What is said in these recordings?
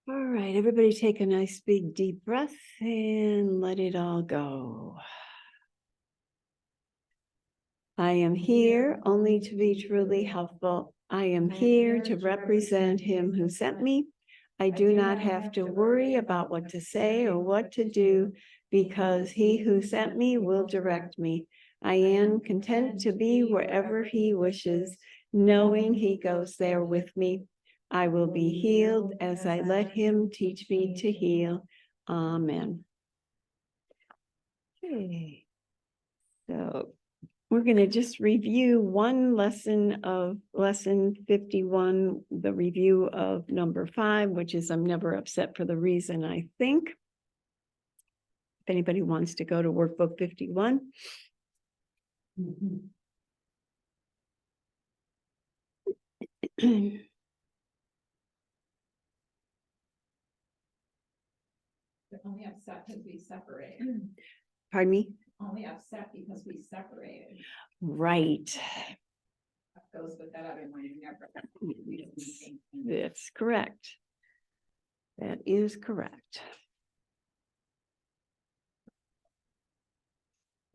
All right, everybody take a nice big deep breath and let it all go. I am here only to be truly helpful. I am here to represent him who sent me. I do not have to worry about what to say or what to do because he who sent me will direct me. I am content to be wherever he wishes, knowing he goes there with me. I will be healed as I let him teach me to heal. Amen. Okay. So we're going to just review one lesson of lesson 51, the review of number 5, which is I'm never upset for the reason I think. If anybody wants to go to workbook 51. They're only upset because we separated. Pardon me? Only upset because we separated. Right. That goes with that other one. That's correct. That is correct.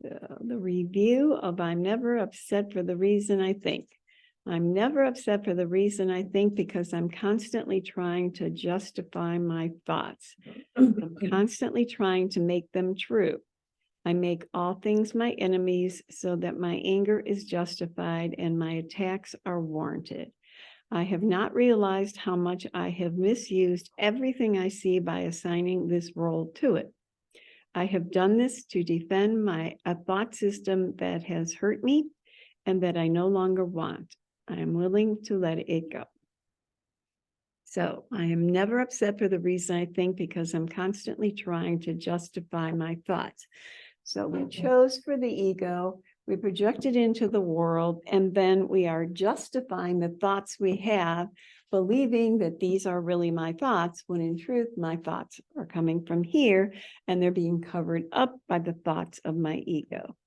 The review of I'm never upset for the reason I think. I'm never upset for the reason I think because I'm constantly trying to justify my thoughts. I'm constantly trying to make them true. I make all things my enemies so that my anger is justified and my attacks are warranted. I have not realized how much I have misused everything I see by assigning this role to it. I have done this to defend a thought system that has hurt me and that I no longer want. I am willing to let it go. So I am never upset for the reason I think because I'm constantly trying to justify my thoughts. So we chose for the ego, we projected into the world, and then we are justifying the thoughts we have, believing that these are really my thoughts, when in truth, my thoughts are coming from here, and they're being covered up by the thoughts of my ego.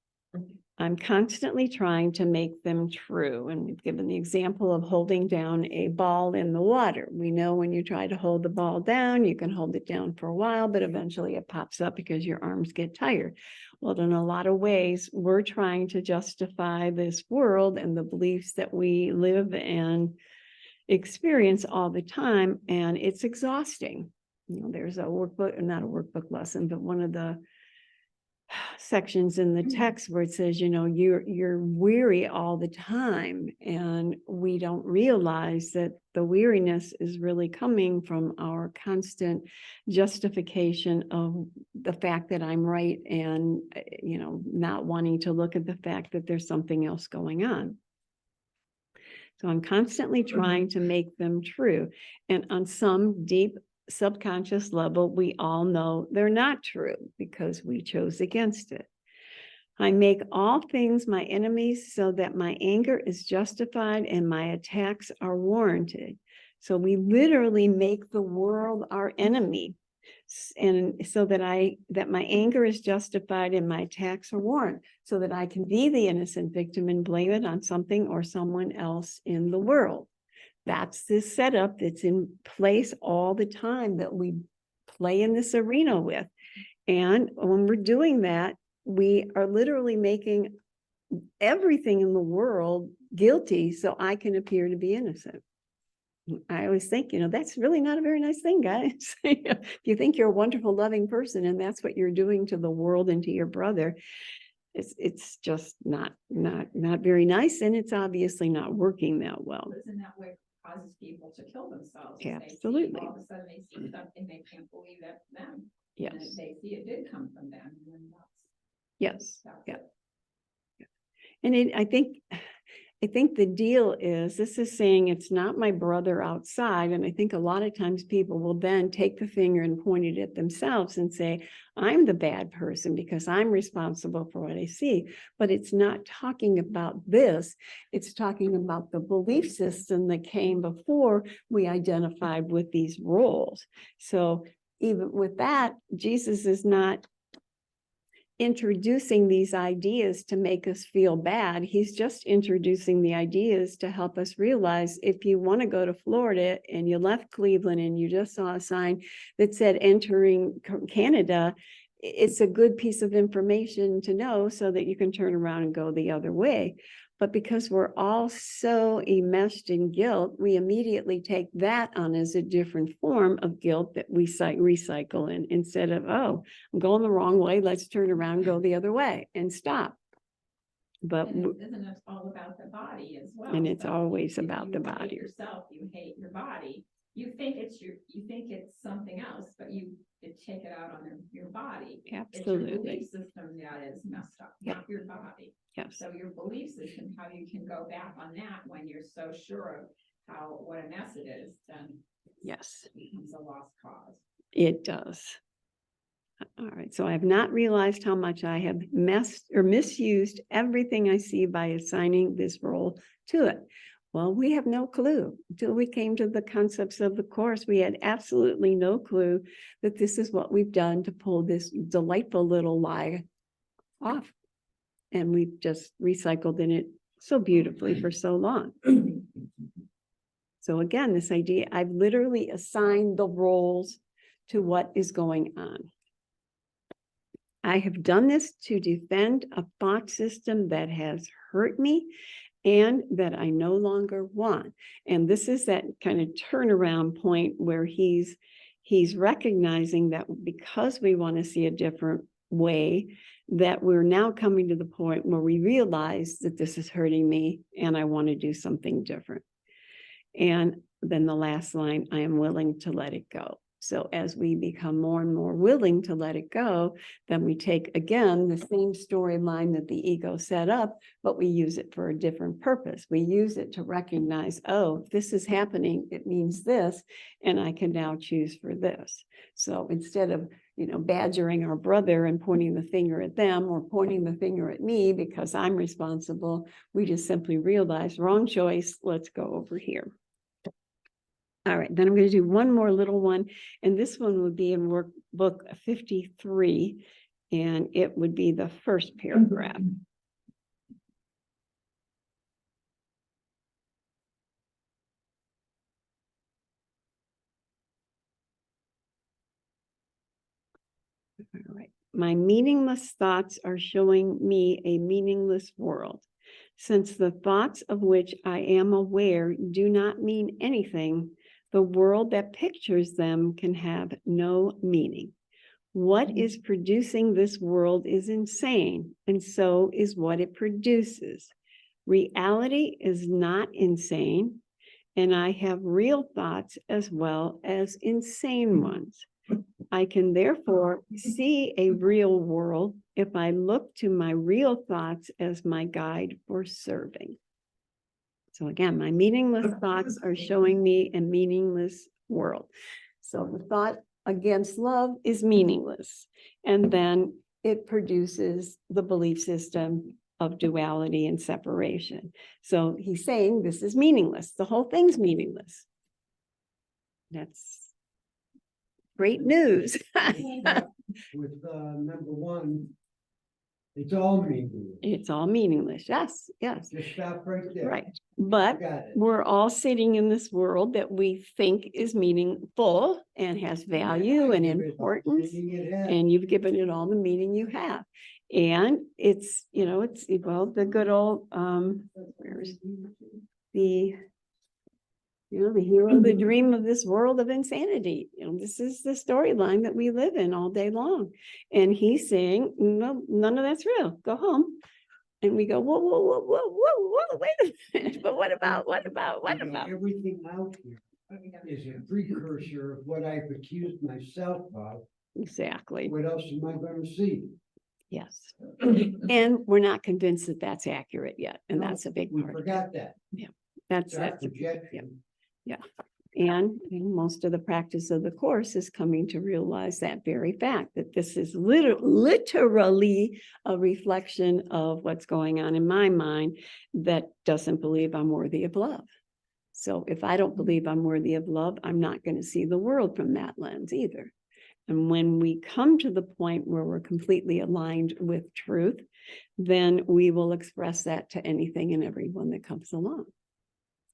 I'm constantly trying to make them true. And we've given the example of holding down a ball in the water. We know when you try to hold the ball down, you can hold it down for a while, but eventually it pops up because your arms get tired. Well, in a lot of ways, we're trying to justify this world and the beliefs that we live and experience all the time. And it's exhausting. You know, there's a workbook, not a workbook lesson, but one of the sections in the text where it says, you know, you're weary all the time, and we don't realize that the weariness is really coming from our constant justification of the fact that I'm right, and you know, not wanting to look at the fact that there's something else going on. So I'm constantly trying to make them true, and on some deep subconscious level, we all know they're not true because we chose against it. I make all things my enemies so that my anger is justified and my attacks are warranted. So we literally make the world our enemy, and so that my anger is justified and my attacks are warranted, so that I can be the innocent victim and blame it on something or someone else in the world. That's this setup that's in place all the time that we play in this arena with. And when we're doing that, we are literally making everything in the world guilty so I can appear to be innocent. I always think, you know, that's really not a very nice thing, guys. If you think you're a wonderful, loving person and that's what you're doing to the world and to your brother, it's just not very nice, and it's obviously not working that well. Isn't that what causes people to kill themselves? Absolutely. All of a sudden they see something they can't believe that's them. Yes. And they see it did come from them. And then yes. Yeah. And I think the deal is, this is saying it's not my brother outside. And I think a lot of times people will then take the finger and point it at themselves and say, I'm the bad person because I'm responsible for what I see. But it's not talking about this. It's talking about the belief system that came before we identified with these roles. So even with that, Jesus is not introducing these ideas to make us feel bad. He's just introducing the ideas to help us realize if you want to go to Florida and you left Cleveland and you just saw a sign that said entering Canada, it's a good piece of information to know so that you can turn around and go the other way. But because we're all so enmeshed in guilt, we immediately take that on as a different form of guilt that we recycle in, instead of, oh, I'm going the wrong way, let's turn around, go the other way and stop. But Isn't it all about the body as well? and it's So always if about you the hate body. yourself, you hate your body. You think it's something else, but you take it out on your body. It's your Absolutely. belief system that is messed up, Yep. not your body. Yes. So your belief system, how you can go back on that when you're so sure of what a mess it is, then Yes, it becomes a lost cause. it does. All right, so I have not realized how much I have messed or misused everything I see by assigning this role to it. Well, we have no clue until we came to the concepts of the course. We had absolutely no clue that this is what we've done to pull this delightful little lie off. And we've just recycled in it so beautifully for so long. So again, this idea, I've literally assigned the roles to what is going on. I have done this to defend a thought system that has hurt me and that I no longer want. And this is that kind of turnaround point where he's recognizing that because we want to see a different way, that we're now coming to the point where we realize that this is hurting me and I want to do something different. And then the last line, I am willing to let it go. So as we become more and more willing to let it go, then we take, again, the same storyline that the ego set up, but we use it for a different purpose. We use it to recognize, oh, if this is happening, it means this, and I can now choose for this. So instead of, badgering our brother and pointing the finger at them or pointing the finger at me because I'm responsible, we just simply realize, wrong choice, let's go over here. All right, then I'm going to do one more little one, and this one would be in workbook 53, and it would be the first paragraph. All right, my meaningless thoughts are showing me a meaningless world. Since the thoughts of which I am aware do not mean anything, the world that pictures them can have no meaning. What is producing this world is insane, and so is what it produces. Reality is not insane, and I have real thoughts as well as insane ones. I can therefore see a real world if I look to my real thoughts as my guide for serving. So again, my meaningless thoughts are showing me a meaningless world. So the thought against love is meaningless. And then it produces the belief system of duality and separation. So he's saying this is meaningless. The whole thing's meaningless. That's great news. With number one, it's all meaningless. It's all meaningless. Yes, yes. Just stop right there. Right. But Got it. we're all sitting in this world that we think is meaningful and has value and Give it all the importance. meaning it has. And you've given it all the meaning you have. And it's, well, the good old, where's the hero, the dream of this world of insanity. This is the storyline that we live in all day long. And he's saying, no, none of that's real. Go home. And we go, whoa, wait a minute. But what about? Everything out here is a precursor of what I've accused myself of. Exactly. What else am I going to see? Yes. And we're not convinced that that's accurate yet. And No, that's a big We part. forgot that. That's Our a projection. And most of the practice of the course is coming to realize that very fact, that this is literally a reflection of what's going on in my mind that doesn't believe I'm worthy of love. So if I don't believe I'm worthy of love, I'm not going to see the world from that lens either. And when we come to the point where we're completely aligned with truth, then we will express that to anything and everyone that comes along.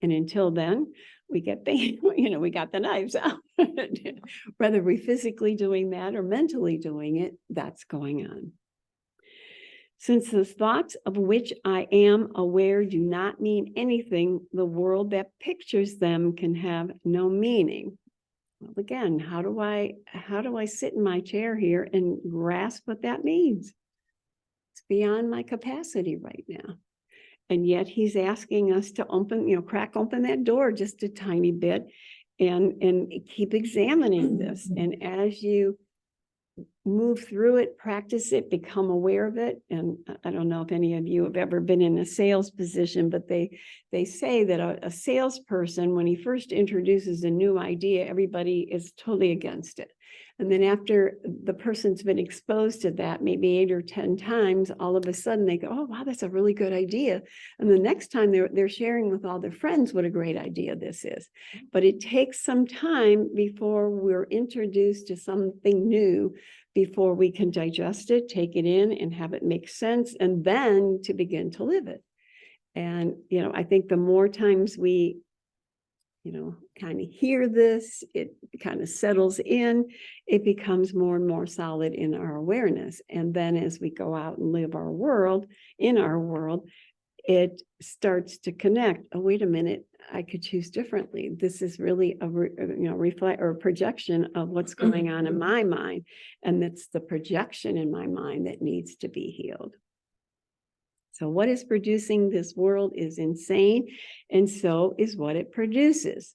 And until then, we get we got the knives out. Whether we're physically doing that or mentally doing it, that's going on. Since the thoughts of which I am aware do not mean anything, the world that pictures them can have no meaning. Well, again, how do I sit in my chair here and grasp what that means? It's beyond my capacity right now. And yet he's asking us to crack open that door just a tiny bit and keep examining this. And as you move through it, practice it, become aware of it. And I don't know if any of you have ever been in a sales position, but they say that a salesperson, when he first introduces a new idea, everybody is totally against it. And then after the person's been exposed to that, maybe 8 or 10 times, all of a sudden they go, oh, wow, that's a really good idea. And the next time they're sharing with all their friends what a great idea this is. But it takes some time before we're introduced to something new, before we can digest it, take it in and have it make sense, and then to begin to live it. And, I think the more times we, kind of hear this, it kind of settles in, it becomes more and more solid in our awareness. And then as we go out and live in our world, it starts to connect. Oh, wait a minute, I could choose differently. This is really a reflect or a projection of what's going on in my mind. And it's the projection in my mind that needs to be healed. So what is producing this world is insane, and so is what it produces.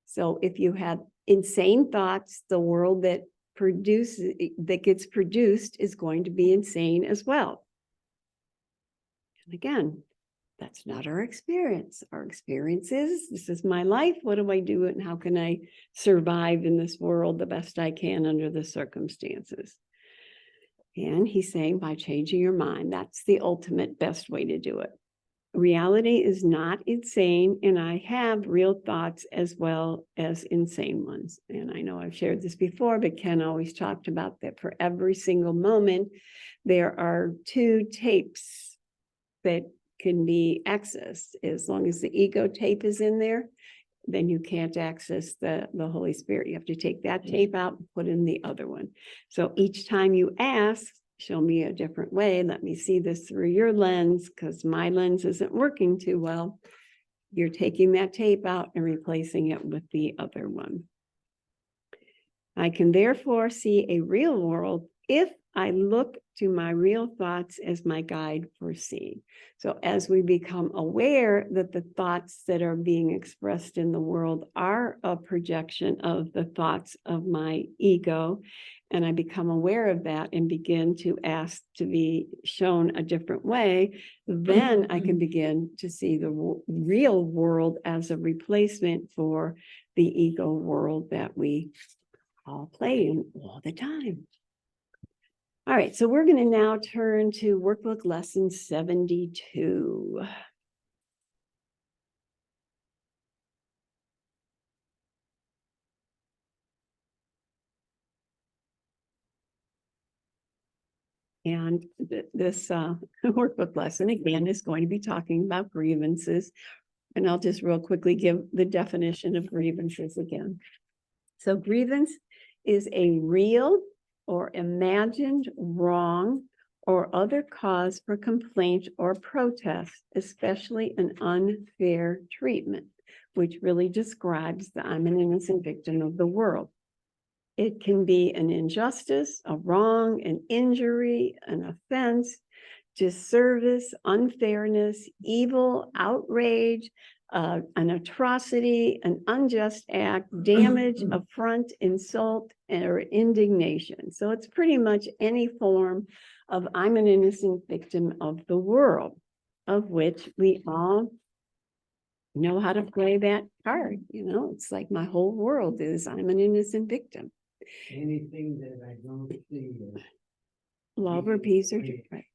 So if you have insane thoughts, the world that gets produced is going to be insane as well. And again, that's not our experience. Our experience is, this is my life. What do I do and how can I survive in this world the best I can under the circumstances? And he's saying by changing your mind, that's the ultimate best way to do it. Reality is not insane, and I have real thoughts as well as insane ones. And I know I've shared this before, but Ken always talked about that for every single moment, there are 2 tapes that can be accessed. As long as the ego tape is in there, then you can't access the Holy Spirit. You have to take that tape out and put in the other one. So each time you ask, show me a different way, let me see this through your lens, because my lens isn't working too well, you're taking that tape out and replacing it with the other one. I can therefore see a real world if I look to my real thoughts as my guide for seeing. So as we become aware that the thoughts that are being expressed in the world are a projection of the thoughts of my ego, and I become aware of that and begin to ask to be shown a different way, then I can begin to see the real world as a replacement for the ego world that we all play in all the time. All right, so we're going to now turn to workbook lesson 72. And this workbook lesson, again, is going to be talking about grievances. And I'll just real quickly give the definition of grievances again. So grievance is a real or imagined wrong or other cause for complaint or protest, especially an unfair treatment, which really describes the I'm an innocent victim of the world. It can be an injustice, a wrong, an injury, an offense, disservice, unfairness, evil, outrage, an atrocity, an unjust act, damage, affront, insult, or indignation. So it's pretty much any form of I'm an innocent victim of the world, of which we all know how to play that card. It's like my whole world is I'm an innocent victim. Anything that I don't see as Law of appease or right.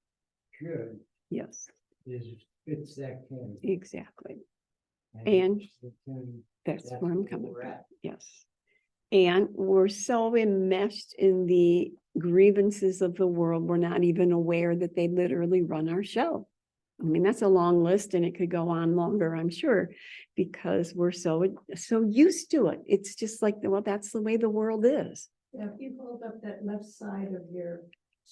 Good Yes, fits that category. exactly. And then that's where I'm coming from. at. Yes. And we're so enmeshed in the grievances of the world, we're not even aware that they literally run our show. I mean, that's a long list and it could go on longer, I'm sure, because we're so used to it. It's just like, well, that's the way the world is. Yeah, if you hold up that left side of your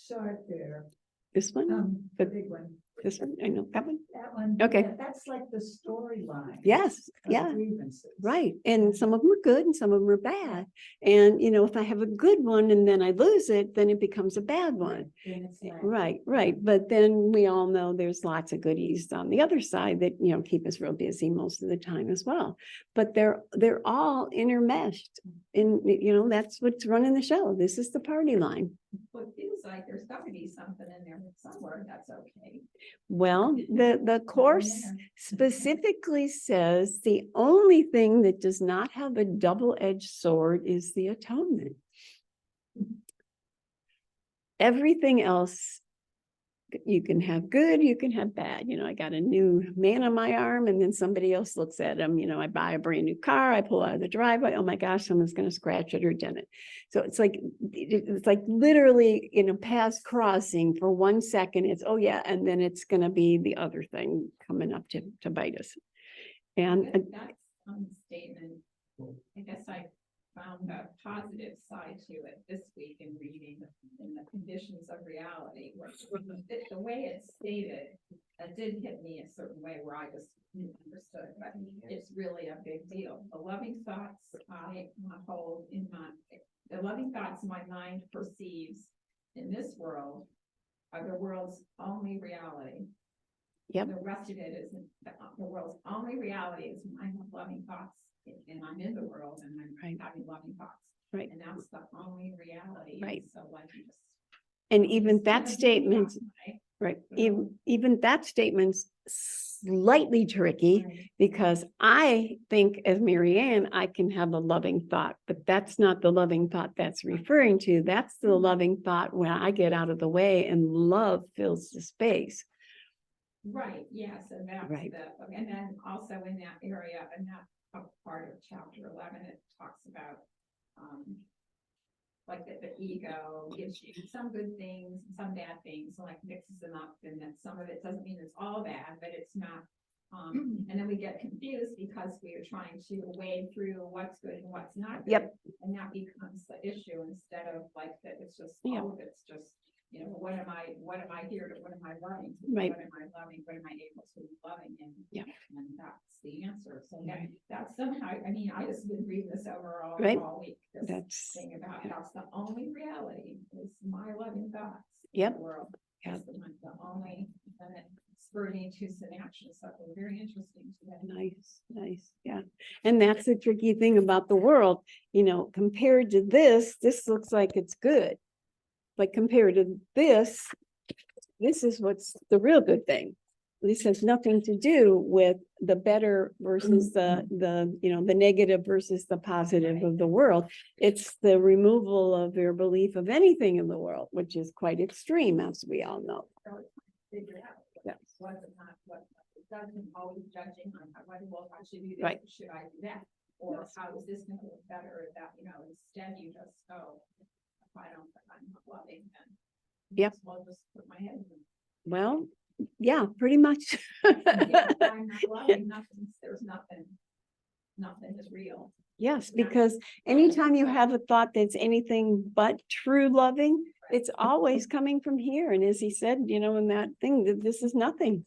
chart there, This one, the big one, this one, I know that one. that one. Okay. yeah, That's like the storyline. Yes, of yeah. Grievances. Right. And some of them are good and some of them are bad. And, you know, if I have a good one and then I lose it, then it becomes a bad one. And it's like- Right, right. But then we all know there's lots of goodies on the other side that, you know, keep us real busy most of the time as well. But they're all intermeshed in, you know, that's what's running the show. This is the party line. Well, it feels like there's gotta be something in there somewhere that's okay. Well, the course specifically says the only thing that does not have a double-edged sword is the atonement. Everything else, you can have good, you can have bad. You know, I got a new man on my arm and then somebody else looks at him. You know, I buy a brand new car, I pull out of the driveway. Oh my gosh, someone's going to scratch it or dent it. So it's like literally in a paths crossing for 1 second. It's, oh yeah. And then it's going to be the other thing coming up to bite us. And That's statement. I guess I found a positive side to it this week in reading in the conditions of reality, where the way it's stated, it did hit me a certain way where I just didn't understood, but it's really a big deal. The loving thoughts I hold in the loving thoughts my mind perceives in this world are the world's only reality. Yep. The rest of it isn't, the world's only reality is my loving thoughts, and I'm in the world and I'm Right. having loving thoughts. Right. And that's the only reality. Right. So like you just. and even just that kinda statement, right, even that statement's slightly tricky. Right. Because I think as Mary Ann, I can have a loving thought, but that's not the loving thought that's referring to. That's the loving thought when I get out of the way and love fills the space. Right, yes, and that's Right. and then also in that area, and that part of chapter 11, it talks about, like the ego gives you some good things, and some bad things, and like mixes them up, and then some of it doesn't mean it's all bad, but it's not. And then we get confused because we are trying to wade through what's good and what's not good. Yep. And that becomes the issue instead of like that it's just, Yep. oh, it's just, you know, what am I here to, what am I loving? Right. What am I loving? What am I able to be loving? And, Yeah. and that's the answer. So Right. that's somehow, I mean, I just been reading this over Right. all week. This That's, thing about that's the only reality is my loving thoughts. Yep. In the world. Yep. That's the only, and it spurred me to some action. So it was very interesting today. nice, yeah. And that's the tricky thing about the world, you know, compared to this looks like it's good. But compared to this is what's the real good thing. This has nothing to do with the better versus the, you know, the negative versus the positive of the world. It's the removal of your belief of anything in the world, which is quite extreme, as we all know. So it's trying to figure out Yeah. what's not, what it doesn't always judging on how, well, I should do this, Right. should I do that? Or how is this gonna look better or that, you know, instead you just go, if I'm not loving, then. Yep. I'll just put my head in. Well, yeah, pretty much. If I'm not loving, there's nothing is real. Yes, Yeah. because anytime you have a thought that's anything but true loving, it's always coming from here. And as he said, you know, in that thing, that this is nothing.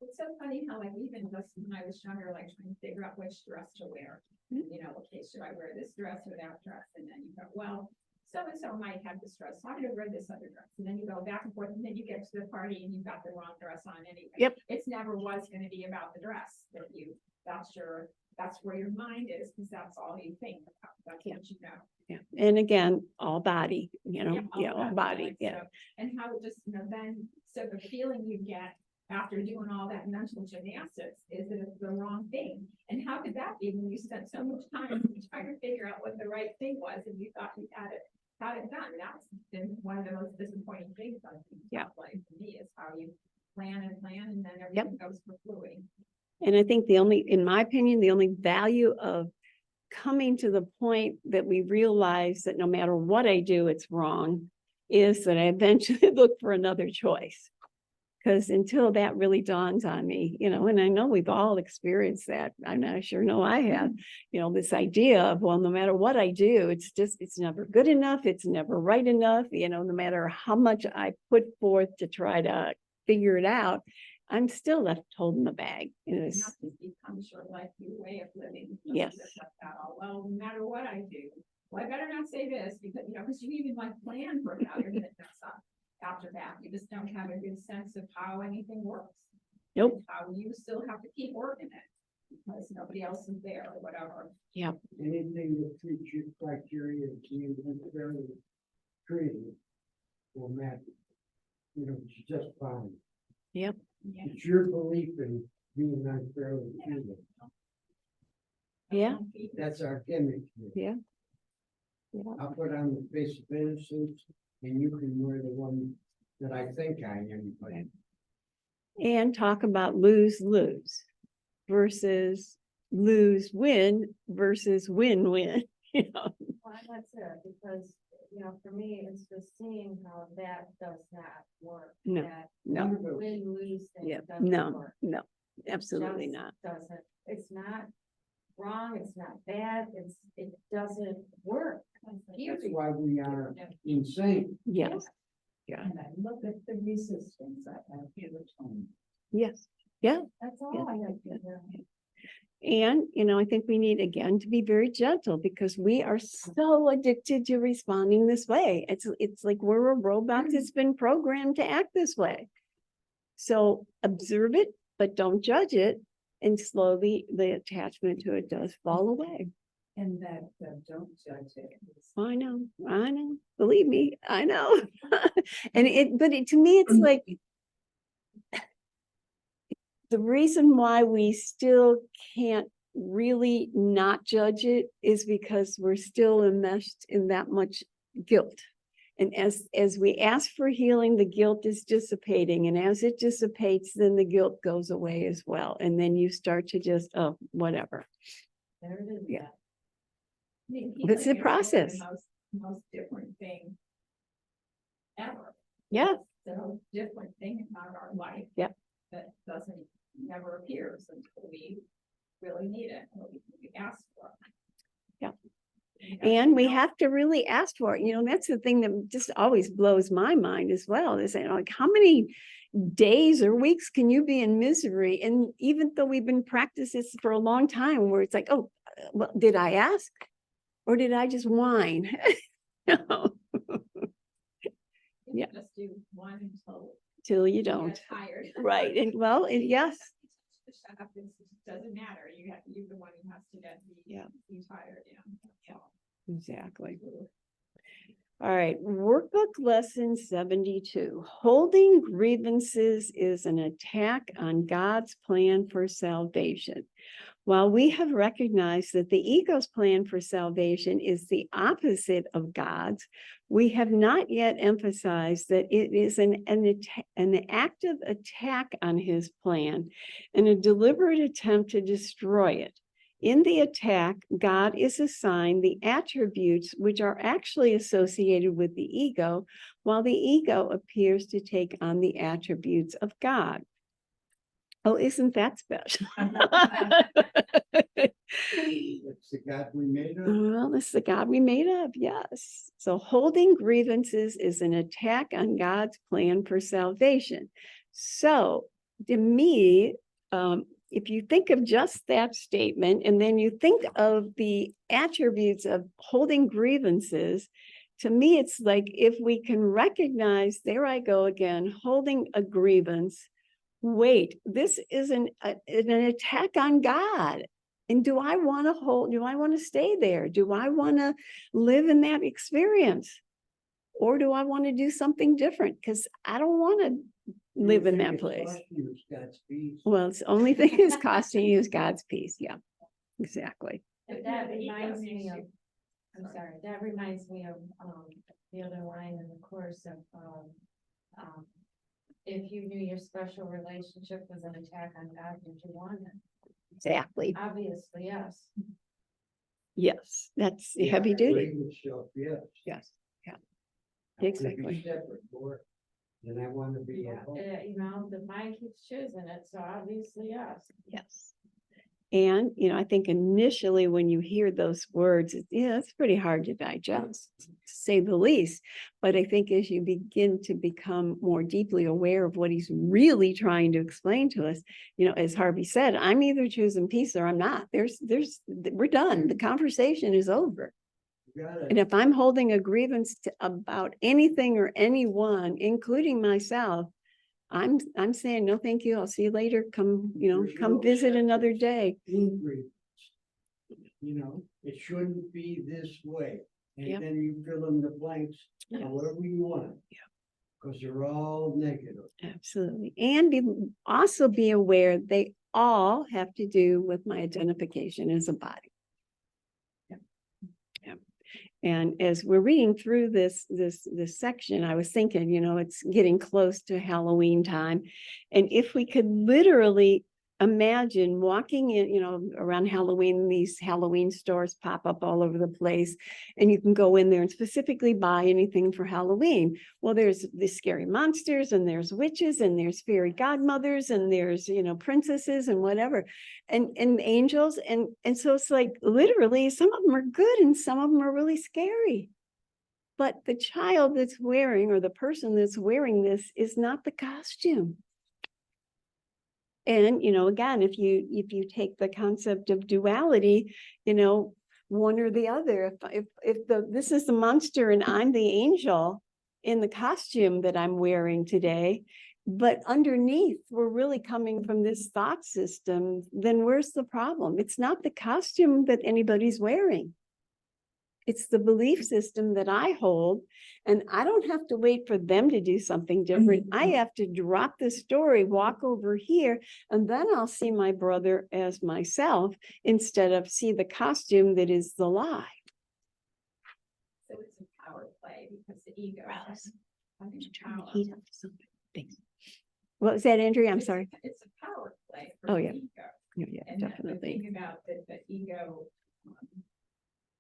It's so funny how like even just when I was younger, like trying to figure out which dress to wear. You know, okay, should I wear this dress or that dress? And then you go, well, so-and-so might have this dress, so I'm gonna wear this other dress. And then you go back and forth, and then you get to the party and you've got the wrong dress on anyway. Yep. It's never was gonna be about the dress that's where your mind is, because that's all you think about. That's what you know. Yeah. And again, all body, you know, all that, body, like, yeah. so- And how it just, you know, then, so the feeling you get after doing all that mental gymnastics is that it's the wrong thing. And how could that be when you spent so much time trying to figure out what the right thing was and you thought you had it done? That's been one of the most disappointing things I think. Yeah. Like for me is how you plan and then everything goes for fluid. And I think in my opinion, the only value of coming to the point that we realize that no matter what I do, it's wrong, is that I eventually look for another choice. Because until that really dawns on me, and I know we've all experienced that. I sure know I have, this idea of, well, no matter what I do, it's never good enough. It's never right enough. No matter how much I put forth to try to figure it out, I'm still left holding the bag. Not to becomes your life, your way of living. Yes. Well, no matter what I do, well, I better not say this because you even plan for how you're gonna mess up. After that, you just don't have a good sense of how anything works. Nope. And how you still have to keep working it because nobody else is there or whatever. Yep. Anything that treats your criteria as being unfairly treated will matter. It's just fine. Yep. Yeah. It's your belief in being unfairly treated. Yeah. That's our gimmick here. Yeah. Yeah. I'll put on the face of innocence and you can wear the one that I think I am, but And talk about lose-lose versus lose-win versus win-win. Well, that's it, because, for me, it's just seeing how that does not work. No, That no. win-lose thing Yeah, doesn't no, work. no, absolutely Just not. Doesn't, it's not wrong, it's not bad, it doesn't work. that's why we are insane. Yes, yeah, And I look at the resistance I have here at home. yes, yeah. That's all Yeah. I have to do. And, I think we need again to be very gentle because we are so addicted to responding this way. It's like we're a robot that's been programmed to act this way. So observe it, but don't judge it. And slowly the attachment to it does fall away. And that, don't judge it. I know, believe me, I know. And to me, it's like, the reason why we still can't really not judge it is because we're still enmeshed in that much guilt. And as we ask for healing, the guilt is dissipating. And as it dissipates, then the guilt goes away as well. And then you start to just, oh, whatever. There it is. Yeah. It's a process. Most different thing ever. Yeah. The most different thing about our life. Yep. That never appears until we really need it, or we ask for it. Yeah. And we have to really ask for it. That's the thing that just always blows my mind as well, is that, like, how many days or weeks can you be in misery? And even though we've been practicing this for a long time, where it's like, oh, well, did I ask? Or did I just whine? No. Yeah. Just do one until Till you you don't. get tired. Right. And well, yes. Shut up, it doesn't matter. You're the one who has to be tired. Yeah. Exactly. All right, workbook lesson 72. Holding grievances is an attack on God's plan for salvation. While we have recognized that the ego's plan for salvation is the opposite of God's, we have not yet emphasized that it is an active attack on his plan and a deliberate attempt to destroy it. In the attack, God is assigned the attributes which are actually associated with the ego, while the ego appears to take on the attributes of God. Oh, isn't that special? It's the God we made up. Well, this is the God we made up, yes. So holding grievances is an attack on God's plan for salvation. So to me, if you think of just that statement, and then you think of the attributes of holding grievances, to me, it's like if we can recognize, there I go again, holding a grievance, wait, this is an attack on God. And do I want to stay there? Do I want to live in that experience? Or do I want to do something different? Because I don't want to live in that place. God's peace. Well, it's the only thing is costing you is God's peace. Yeah, exactly. That reminds me of, I'm sorry, that reminds me of, the other line in the course of, if you knew your special relationship was an attack on God, would you want it? Exactly. Obviously, yes. Yes, that's Yeah, heavy duty. language stuff, yes. Yes, yeah. I wanna be Exactly. separate for it, and I want to be at home. You know, the mind keeps choosing it, so obviously, yes. Yes. And, I think initially when you hear those words, it's pretty hard to digest, to say the least. But I think as you begin to become more deeply aware of what he's really trying to explain to us, as Harvey said, I'm either choosing peace or I'm not. We're done. The conversation is over. You gotta, And if I'm holding a grievance about anything or anyone, including myself, I'm saying, no, thank you. I'll see you later. Come, There's come no visit acceptance. another day. in grievance. It shouldn't be this way. And Yep. then you fill in the blanks, or Yes. whatever you want. Yeah. Because they're all negative. Absolutely. And also be aware they all have to do with my identification as a body. Yeah. Yeah. And as we're reading through this section, I was thinking, it's getting close to Halloween time. And if we could literally imagine walking in, around Halloween, these Halloween stores pop up all over the place, and you can go in there and specifically buy anything for Halloween. Well, there's the scary monsters, and there's witches, and there's fairy godmothers, and there's, princesses and whatever, and angels. And so it's like literally some of them are good and some of them are really scary. But the child that's wearing, or the person that's wearing this, is not the costume. And, again, if you take the concept of duality, one or the other, if this is the monster and I'm the angel in the costume that I'm wearing today, but underneath we're really coming from this thought system, then where's the problem? It's not the costume that anybody's wearing. It's the belief system that I hold, and I don't have to wait for them to do something different. I have to drop the story, walk over here, and then I'll see my brother as myself instead of see the costume that is the lie. So it's a power play because the ego. Alice, having Turn the power. heat up something. Thanks. What was that, Andrea? I'm It's- sorry. It's a power play for Oh, the yeah. ego. Yeah, And the definitely. thing about the ego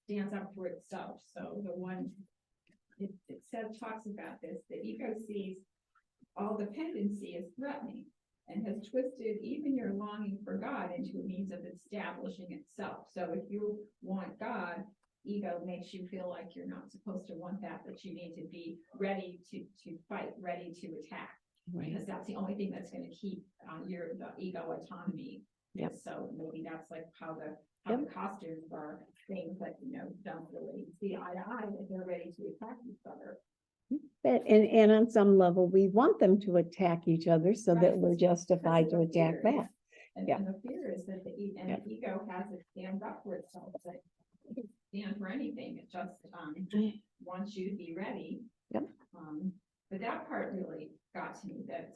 stands up for itself. So the one, it talks about this, the ego sees all dependency as threatening and has twisted even your longing for God into a means of establishing itself. So if you want God, ego makes you feel like you're not supposed to want that you need to be ready to fight, ready to attack. Right. Because that's the only thing that's going to keep the ego autonomy. Yep. So maybe that's like how the costumes are things that, don't really see eye to eye, that they're ready to attack each other. And on some level, we want them to attack each other so that Right. we're justified to Because the attack fear is- back. And, Yeah. and the fear is that the ego has it stand up for itself, that it can stand for anything, it just, wants you to be ready. Yep. But that part really got to me, that it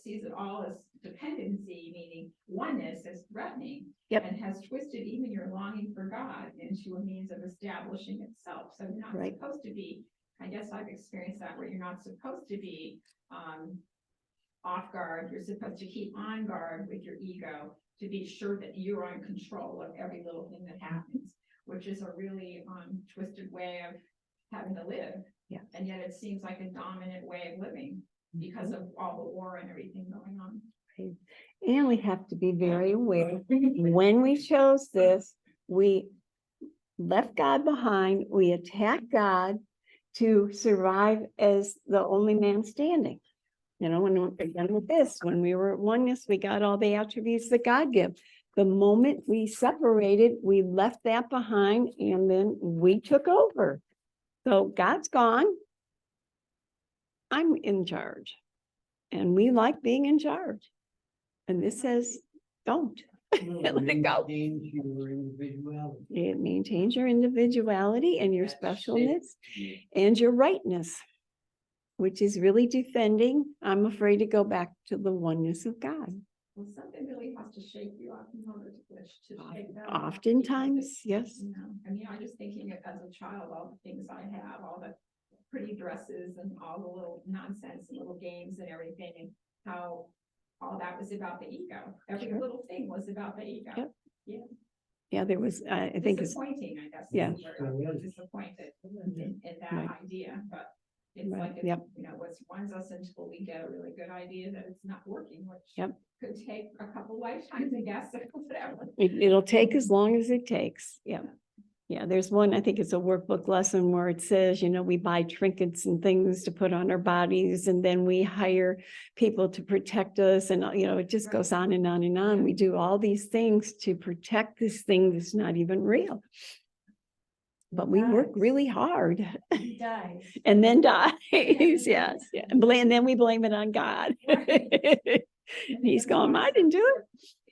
sees it all as dependency, meaning oneness as threatening. Yep. And has twisted even your longing for God into a means of establishing itself. So you're not Right. supposed to be, I guess I've experienced that, where you're not supposed to be, off guard. You're supposed to keep on guard with your ego to be sure that you're in control of every little thing that happens, which is a really twisted way of having to live. Yeah. And yet it seems like a dominant way of living because of all the war and everything going on. And we have to be very aware, when we chose this, we left God behind, we attacked God to survive as the only man standing. When again with this, when we were at oneness, we got all the attributes that God gives. The moment we separated, we left that behind, and then we took over. So God's gone. I'm in charge. And we like being in charge. And this says, don't. Let it go. Maintains your individuality. It maintains your individuality and your specialness and your rightness, which is really defending. I'm afraid to go back to the oneness of God. Well, something really has to shake you up in order to shake that off. Oftentimes, yes. I'm just thinking of, as a child, all the things I have, all the pretty dresses and all the little nonsense and little games and everything, and how all that was about the ego. Every Sure. little thing was about the ego. Yep. Yeah. Yeah, there was, I think it's, disappointing, I guess. is yeah. the word. I'm disappointed in Right. that idea, but it's Right, like, yep. you know, what's runs us until we get a really good idea that it's not working, which Yep. could take a couple lifetimes, I guess, or whatever. It'll take as long as it takes. Yeah. Yeah, there's one, I think it's a workbook lesson where it says, you know, we buy trinkets and things to put on our bodies, and then we hire people to protect us. And, you know, it just goes on and on and on. We do all these things to protect this thing that's not even real. But we work really hard He dies. and then dies. Yes, yeah. And then we blame it on God. He's going, I didn't do it.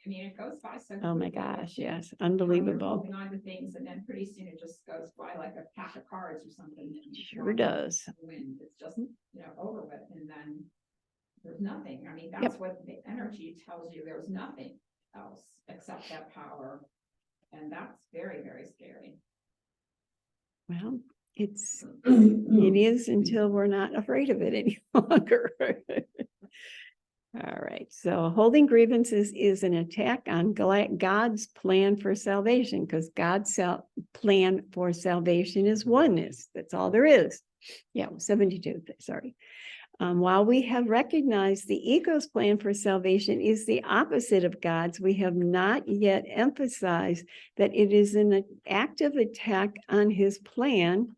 I mean, it goes by so. Oh my quickly. gosh, yes, You're unbelievable. holding on to things, and then pretty soon it just goes by like a pack of cards or something. that you Sure drop does. in the wind. It's just, you know, over with, and then there's nothing. I mean, that's what the energy tells you. There's nothing else except that power. And that's very, very scary. Well, it is until we're not afraid of it any longer. All right, so holding grievances is an attack on God's plan for salvation, because God's plan for salvation is oneness. That's all there is. Yeah, 72, sorry. While we have recognized the ego's plan for salvation is the opposite of God's, we have not yet emphasized that it is an active attack on his plan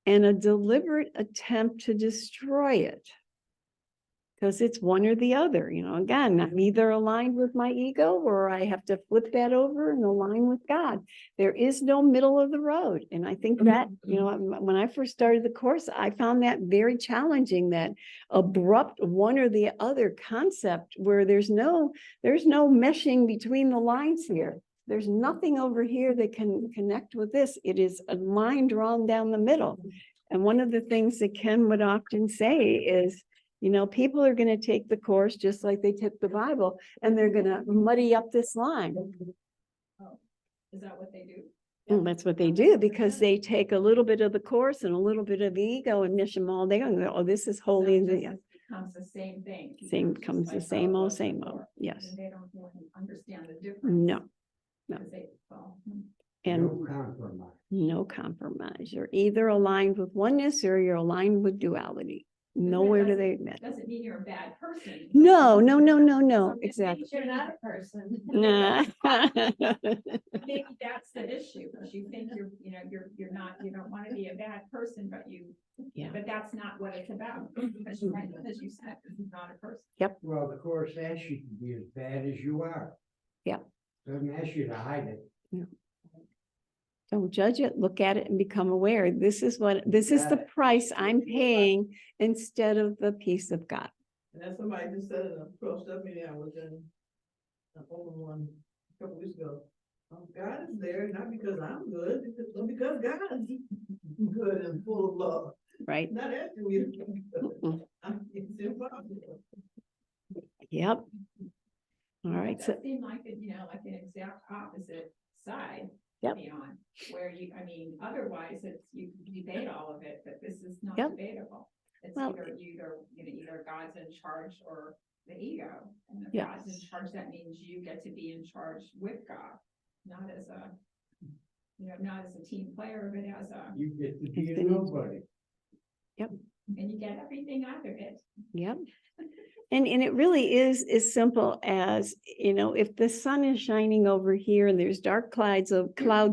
and a deliberate attempt to destroy it. Because it's one or the other, you know, again, I'm either aligned with my ego or I have to flip that over and align with God. There is no middle of the road. And I think that, you know, when I first started the course, I found that very challenging, that abrupt one or the other concept where there's no meshing between the lines here. There's nothing over here that can connect with this. It is a line drawn down the middle. And one of the things that Ken would often say is, you know, people are going to take the course just like they took the Bible, and they're going to muddy up this line. Oh, is that what they do? And that's what they do, because they take a little bit of the course and a little bit of the ego and mish them all down. And go, oh, this is holy. So it just becomes the same thing. Same Just comes the like same how it old, was same before. old. Yes. And they don't really understand the difference. No, no. Because they, well, And No compromise. no compromise. You're either aligned with oneness or you're aligned with duality. Nowhere do they admit. doesn't mean you're a bad person. No, no, no, no, Some no, people exactly. think You're not a person. Nah. Maybe that's the issue, because you think you're, you know, you're not, you don't want to be a bad person, but Yeah. but that's not what it's about. Because you, as you said, this is not a person. Well, the course asks you to be as bad as you are. Yeah. Doesn't ask you to hide it. Don't judge it, look at it and become aware. This is the price I'm paying instead of the peace of God. And that's somebody just said in a pro stuff meeting I was in, an older one, a couple weeks ago. God is there, not because I'm good, but because God is good and full of love. Right? Not asking me to be good. Mm-mm. It's impossible. Yep. All right, It so, does seem like, you know, like an exact opposite side. Yep. To be on, where you, I mean, otherwise it's, you can debate all of it, but this is not Yep. debatable. It's Well, either God's in charge or the ego. And if Yes. God's in charge, that means you get to be in charge with God, not as a, you know, not as a team player, but as a, You get to be a Infinite. nobody. and you get everything out of it. yep. And it really is as simple as, you know, if the sun is shining over here and there's dark clouds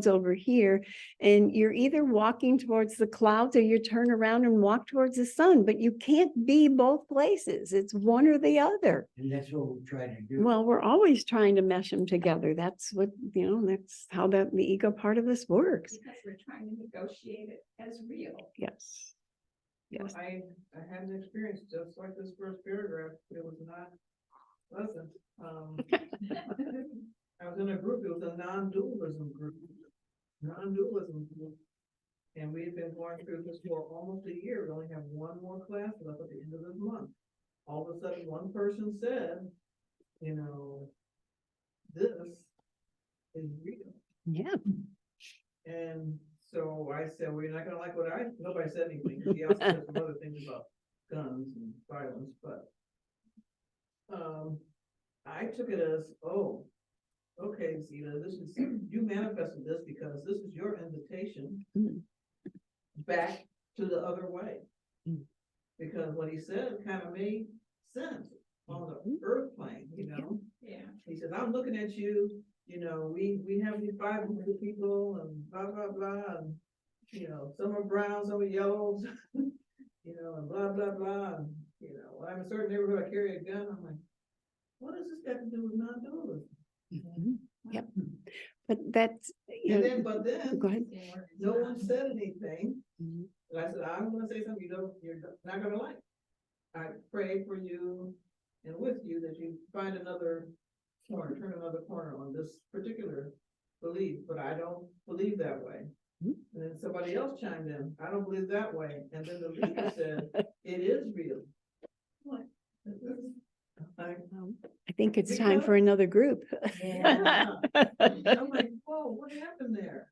over here, and you're either walking towards the clouds or you turn around and walk towards the sun, but you can't be both places. It's one or the other. And that's what we try to do. Well, we're always trying to mesh them together. That's what, you know, that's how the ego part of this works. Because we're trying to negotiate it as real. Yes. Yes. I had an experience just like this first paragraph. It was not pleasant. I was in a group, it was a non-dualism group. And we had been going through this for almost a year. We only have one more class left at the end of this month. All of a sudden, one person said, you know, this is real. Yeah. And so I said, well, you're not gonna like nobody said anything. He also said some other things about guns and violence, but I took it as, oh, okay, Zeta, this is, you manifested this because this is your invitation Mm. back to the other way. Mm. Because what he said kind of made sense on the earth plane, you know? Yeah. He says, I'm looking at you, you know, we have these 500 people and blah, blah, blah, and, you know, some are brown, some are yellows, you know, and blah, blah, blah, and, you know, when I'm in a certain neighborhood, I carry a gun, I'm like, what does this got to do with non-dualism? Mhm. Yep. But that's, you And know, then, but then, go ahead. no one said anything, Mhm. and I said, I'm gonna say something you're not gonna like. I pray for you and with you that you find another corner, turn another corner on this particular belief, but I don't believe that way. Mhm. And then somebody else chimed in, I don't believe that way, and then the leader said, it is real. What? I think it's time for another group. Yeah. I'm like, whoa, what happened there?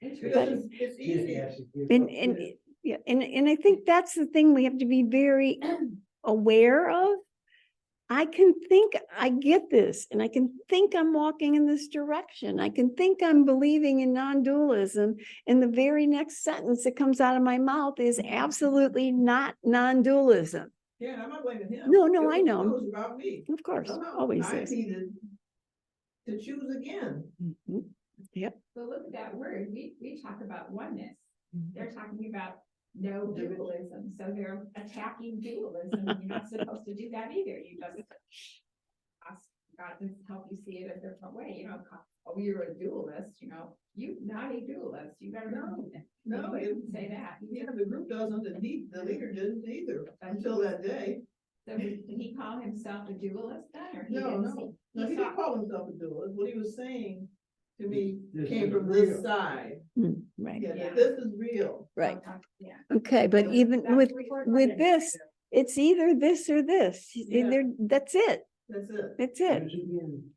Because it's easy. And yeah, and I think that's the thing we have to be very aware of. I can think I get this, and I can think I'm walking in this direction. I can think I'm believing in non-dualism, and the very next sentence that comes out of my mouth is absolutely not non-dualism. Yeah, I'm not blaming him. No, I It know. was about me. Of course, Somehow always I is. needed to choose again. Mhm. Yep. So look at that word, we talk about oneness, Mhm. they're talking about no dualism, so they're attacking dualism, and you're not supposed to do that either, you just ask God to help you see it a different way, you know, oh, you're a dualist, you know, you not a dualist, you better know. No, You it, didn't say that. yeah, the group doesn't, the leader didn't either until that day. So did he call himself a dualist then, or he No, didn't no, see? no, he saw- didn't call himself a duelist. What he was saying to me This came is from real. this side. Right, Yeah, Yeah. that this is real. right. Yeah. Okay, but So even that's with this, it's either this or this. Yeah. That's it. That's it. That's it. Once again,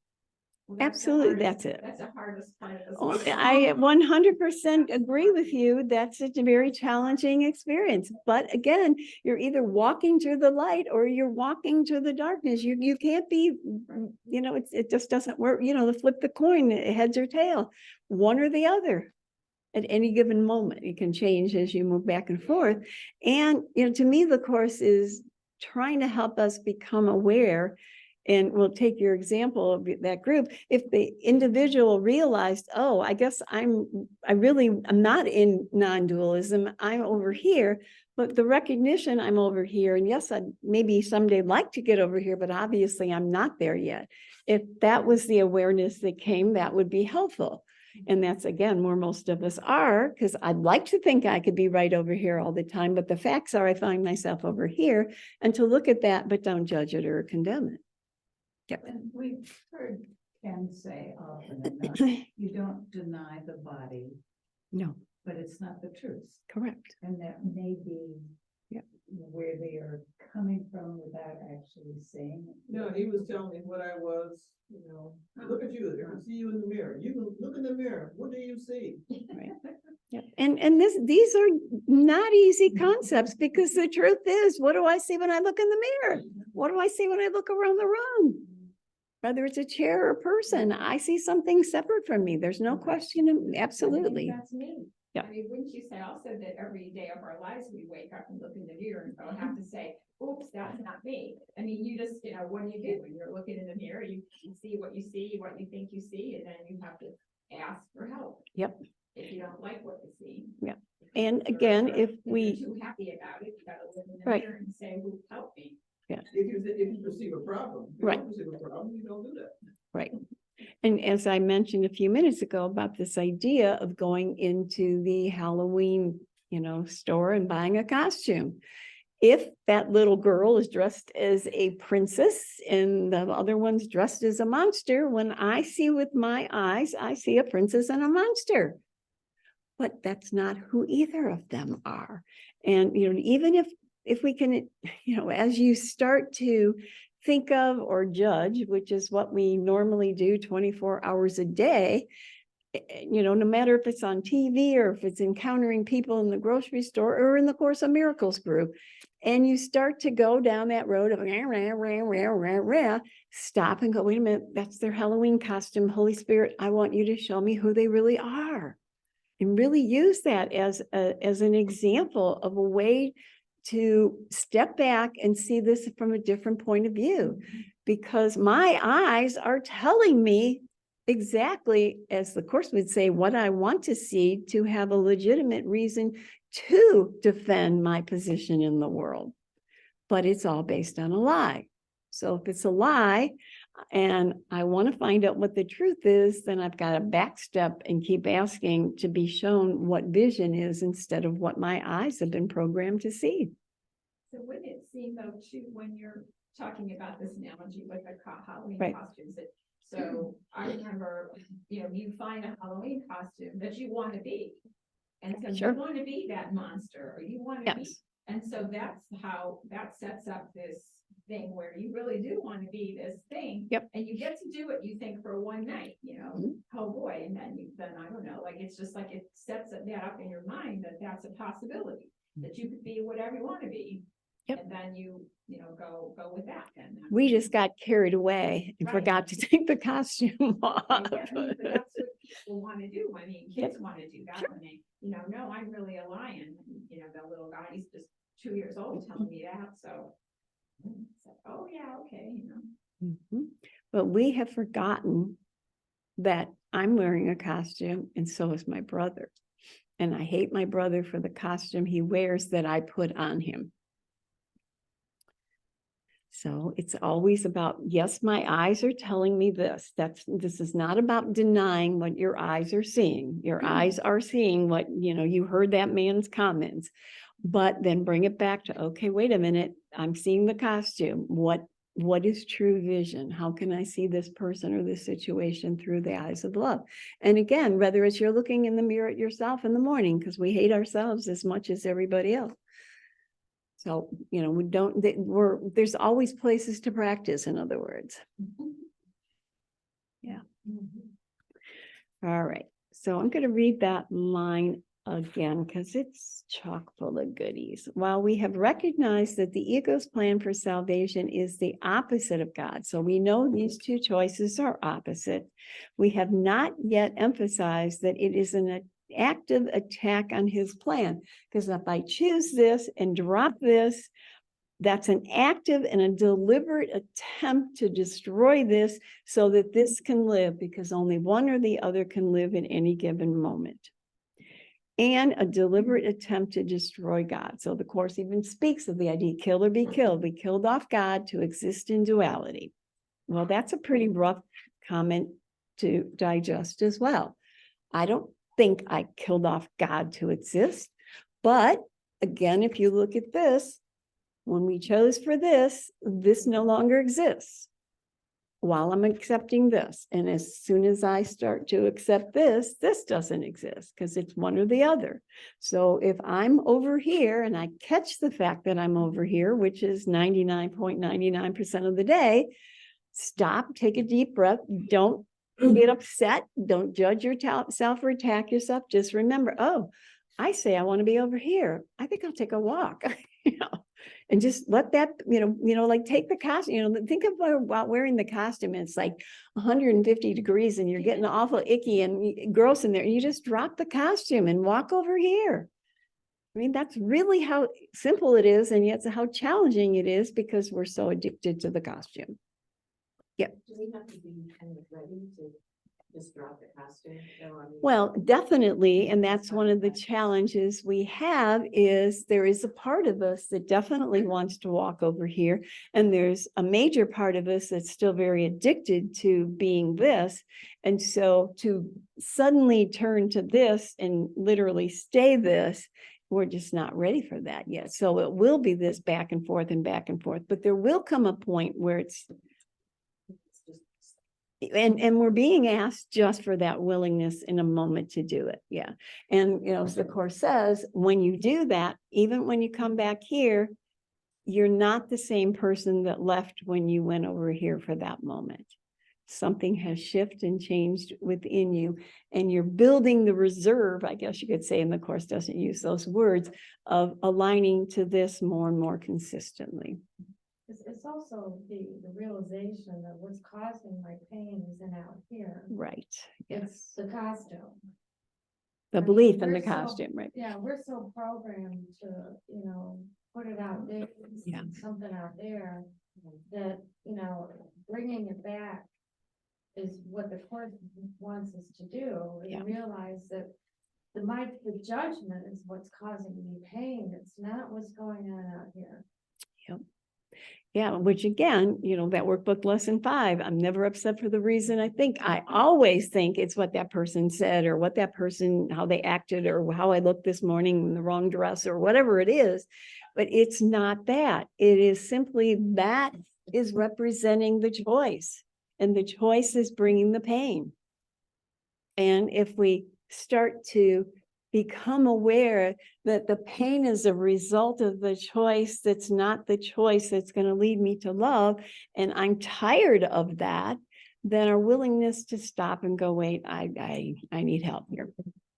Well, that's the Absolutely, hardest- that's it. That's the hardest part of this. Oh, whole I thing. 100% agree with you. That's a very challenging experience. But again, you're either walking through the light or you're walking through the darkness. You can't be, you know, it just doesn't work. You know, flip the coin, heads or tail, one or the other. At any given moment, it can change as you move back and forth. And, you know, to me, the course is trying to help us become aware. And we'll take your example of that group. If the individual realized, oh, I guess I'm not in non-dualism, I'm over here, but the recognition I'm over here, and yes, I'd maybe someday like to get over here, but obviously I'm not there yet. If that was the awareness that came, that would be helpful. And that's, again, where most of us are, because I'd like to think I could be right over here all the time, but the facts are I find myself over here, and to look at that, but don't judge it or condemn it. And we've heard Ken say often enough, you don't deny the body, No, but it's not the truth. correct. And that may be Yep. where they are coming from without actually saying it. No, he was telling me what I was, you know, look at you, I can see you in the mirror. You can look in the mirror. What do you see? Yeah. And these are not easy concepts, because the truth is, what do I see when I look in the mirror? What do I see when I look around the room? Whether it's a chair or a person, I see something separate from me. There's no question, absolutely. That's me. Yeah. I mean, wouldn't you say also that every day of our lives, we wake up and look in the mirror and don't have to say, oops, that's not me. I mean, you just, you know, what do you do when you're looking in the mirror? You see, what you think you see, and then you have to ask for help. Yep. If you don't like what you see. Yeah. And again, if we, you're too happy about it, you gotta look in the Right. mirror and say, who helped me? If you perceive a problem. If you Right. don't perceive a problem, you don't do that. right. And as I mentioned a few minutes ago about this idea of going into the Halloween, you know, store and buying a costume. If that little girl is dressed as a princess and the other one's dressed as a monster, when I see with my eyes, I see a princess and a monster. But that's not who either of them are. And, you know, even if we can, you know, as you start to think of or judge, which is what we normally do 24 hours a day, you know, no matter if it's on TV or if it's encountering people in the grocery store or in the Course of Miracles group, and you start to go down that road of rah, rah, rah, rah, rah, rah, stop and go, wait a minute, that's their Halloween costume. Holy Spirit, I want you to show me who they really are. And really use that as an example of a way to step back and see this from a different point of view. Because my eyes are telling me exactly, as the Course would say, what I want to see to have a legitimate reason to defend my position in the world. But it's all based on a lie. So if it's a lie, and I want to find out what the truth is, then I've got to backstep and keep asking to be shown what vision is instead of what my eyes have been programmed to see. So wouldn't it seem though, too, when you're talking about this analogy with the Halloween Right. costumes, that, so I remember, you know, you find a Halloween costume that you want to be. And so Sure. you want to be that monster, or you want to be, Yes. and so that's how that sets up this thing where you really do want to be this thing. Yep. And you get to do it, you think, for one night, you know, Mhm. oh boy, and then I don't know, like, it's just like it sets that up in your mind that that's a possibility, that you could be whatever you want to be. Yep. And then you know, go with that. And We just got carried away and Right. forgot to take the costume off. but that's what people want to do. I mean, kids Yep. want to do that Sure. when they, you know, no, I'm really a lion. And, you know, the little guy, he's just 2 years old telling me that. So it's like, oh yeah, okay, you know. Mhm. But we have forgotten that I'm wearing a costume and so is my brother. And I hate my brother for the costume he wears that I put on him. So it's always about, yes, my eyes are telling me this. This is not about denying what your eyes are seeing. Your eyes are seeing what, you know, you heard that man's comments, but then bring it back to, okay, wait a minute, I'm seeing the costume. What is true vision? How can I see this person or this situation through the eyes of love? And again, whether it's you're looking in the mirror at yourself in the morning, because we hate ourselves as much as everybody else. So, you know, there's always places to practice, in other words. Yeah. All right. So I'm going to read that line again because it's chock full of goodies. While we have recognized that the ego's plan for salvation is the opposite of God, so we know these two choices are opposite, we have not yet emphasized that it is an active attack on his plan. Because if I choose this and drop this, that's an active and a deliberate attempt to destroy this so that this can live, because only one or the other can live in any given moment. And a deliberate attempt to destroy God. So the Course even speaks of the idea, kill or be killed. We killed off God to exist in duality. Well, that's a pretty rough comment to digest as well. I don't think I killed off God to exist. But again, if you look at this, when we chose for this, this no longer exists while I'm accepting this. And as soon as I start to accept this, this doesn't exist because it's one or the other. So if I'm over here and I catch the fact that I'm over here, which is 99.99% of the day, stop, take a deep breath. Don't get upset. Don't judge yourself or attack yourself. Just remember, oh, I say I want to be over here. I think I'll take a walk, you know, and just let that, like take the costume, think about wearing the costume. And it's like 150 degrees and you're getting awful icky and gross in there. And you just drop the costume and walk over here. I mean, that's really how simple it is. And yet how challenging it is because we're so addicted to the costume. Yep. Do we have to be kind of ready to just drop the costume? Well, definitely. And that's one of the challenges we have is there is a part of us that definitely wants to walk over here. And there's a major part of us that's still very addicted to being this. And so to suddenly turn to this and literally stay this, we're just not ready for that yet. So it will be this back and forth, but there will come a point where it's and we're being asked just for that willingness in a moment to do it. Yeah. And, as the Course says, when you do that, even when you come back here, you're not the same person that left when you went over here for that moment. something has shifted and changed within you, and you're building the reserve, I guess you could say, and the Course doesn't use those words, of aligning to this more and more consistently. It's also the realization that what's causing my pain isn't out here. Right, yes. It's the costume. The I mean, belief in we're the so- costume, right? Yeah, we're so programmed to, put it out there, Yeah. something out there that, bringing it back is what the Course wants us to do. Yeah. And realize that the judgment is what's causing me pain. It's not what's going on out here. Yeah, which again, that workbook lesson 5, I'm never upset for the reason I think. I always think it's what that person said or what that person, how they acted or how I looked this morning in the wrong dress or whatever it is. But it's not that. It is simply that is representing the choice, and the choice is bringing the pain. And if we start to become aware that the pain is a result of the choice that's not the choice that's going to lead me to love, and I'm tired of that, then our willingness to stop and go, wait, I need help here.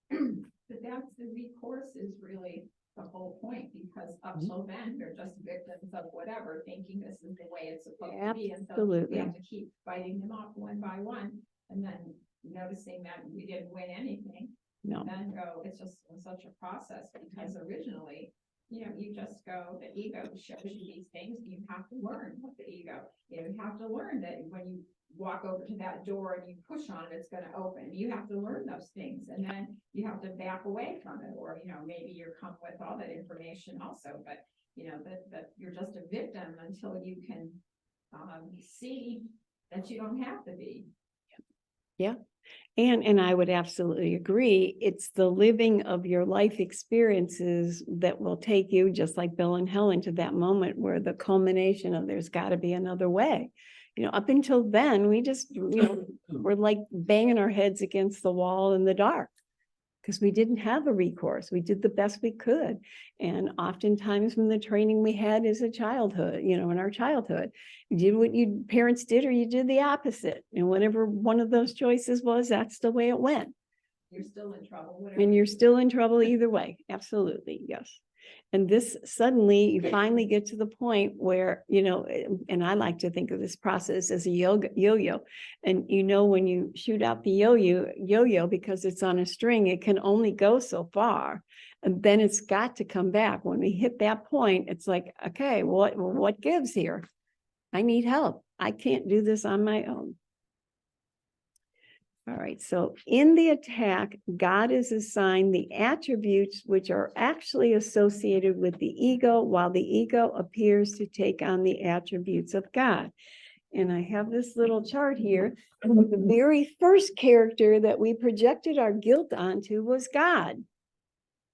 But that's the recourse is really the whole point, because up till then, they're just victims of whatever, thinking this is the way it's supposed to be. And so Absolutely. we have to keep fighting them off one by one, and then noticing that we didn't win anything. No. Then go, it's just such a process, because originally, you just go, the ego shows you these things, you have to learn what the ego, you have to learn that when you walk over to that door and you push on it, it's going to open. You have to learn those things, and then you have to back away from it, or, maybe you're come with all that information also, but, that you're just a victim until you can see that you don't have to be. Yeah. And I would absolutely agree. It's the living of your life experiences that will take you, just like Bill and Helen, to that moment where the culmination of there's got to be another way. Up until then, we just, we're like banging our heads against the wall in the dark because we didn't have a recourse. We did the best we could. And oftentimes from the training we had as a childhood, in our childhood, you did what you parents did, or you did the opposite. And whatever one of those choices was, that's the way it went. You're still in trouble. Whatever And you you're do. still in trouble either way. Absolutely. Yes. And this suddenly you finally get to the point where, and I like to think of this process as a yo-yo. And when you shoot out the yo-yo, because it's on a string, it can only go so far. And then it's got to come back. When we hit that point, it's like, okay, what gives here? I need help. I can't do this on my own. All right, so in the attack, God is assigned the attributes which are actually associated with the ego, while the ego appears to take on the attributes of God. And I have this little chart here. The very first character that we projected our guilt onto was God.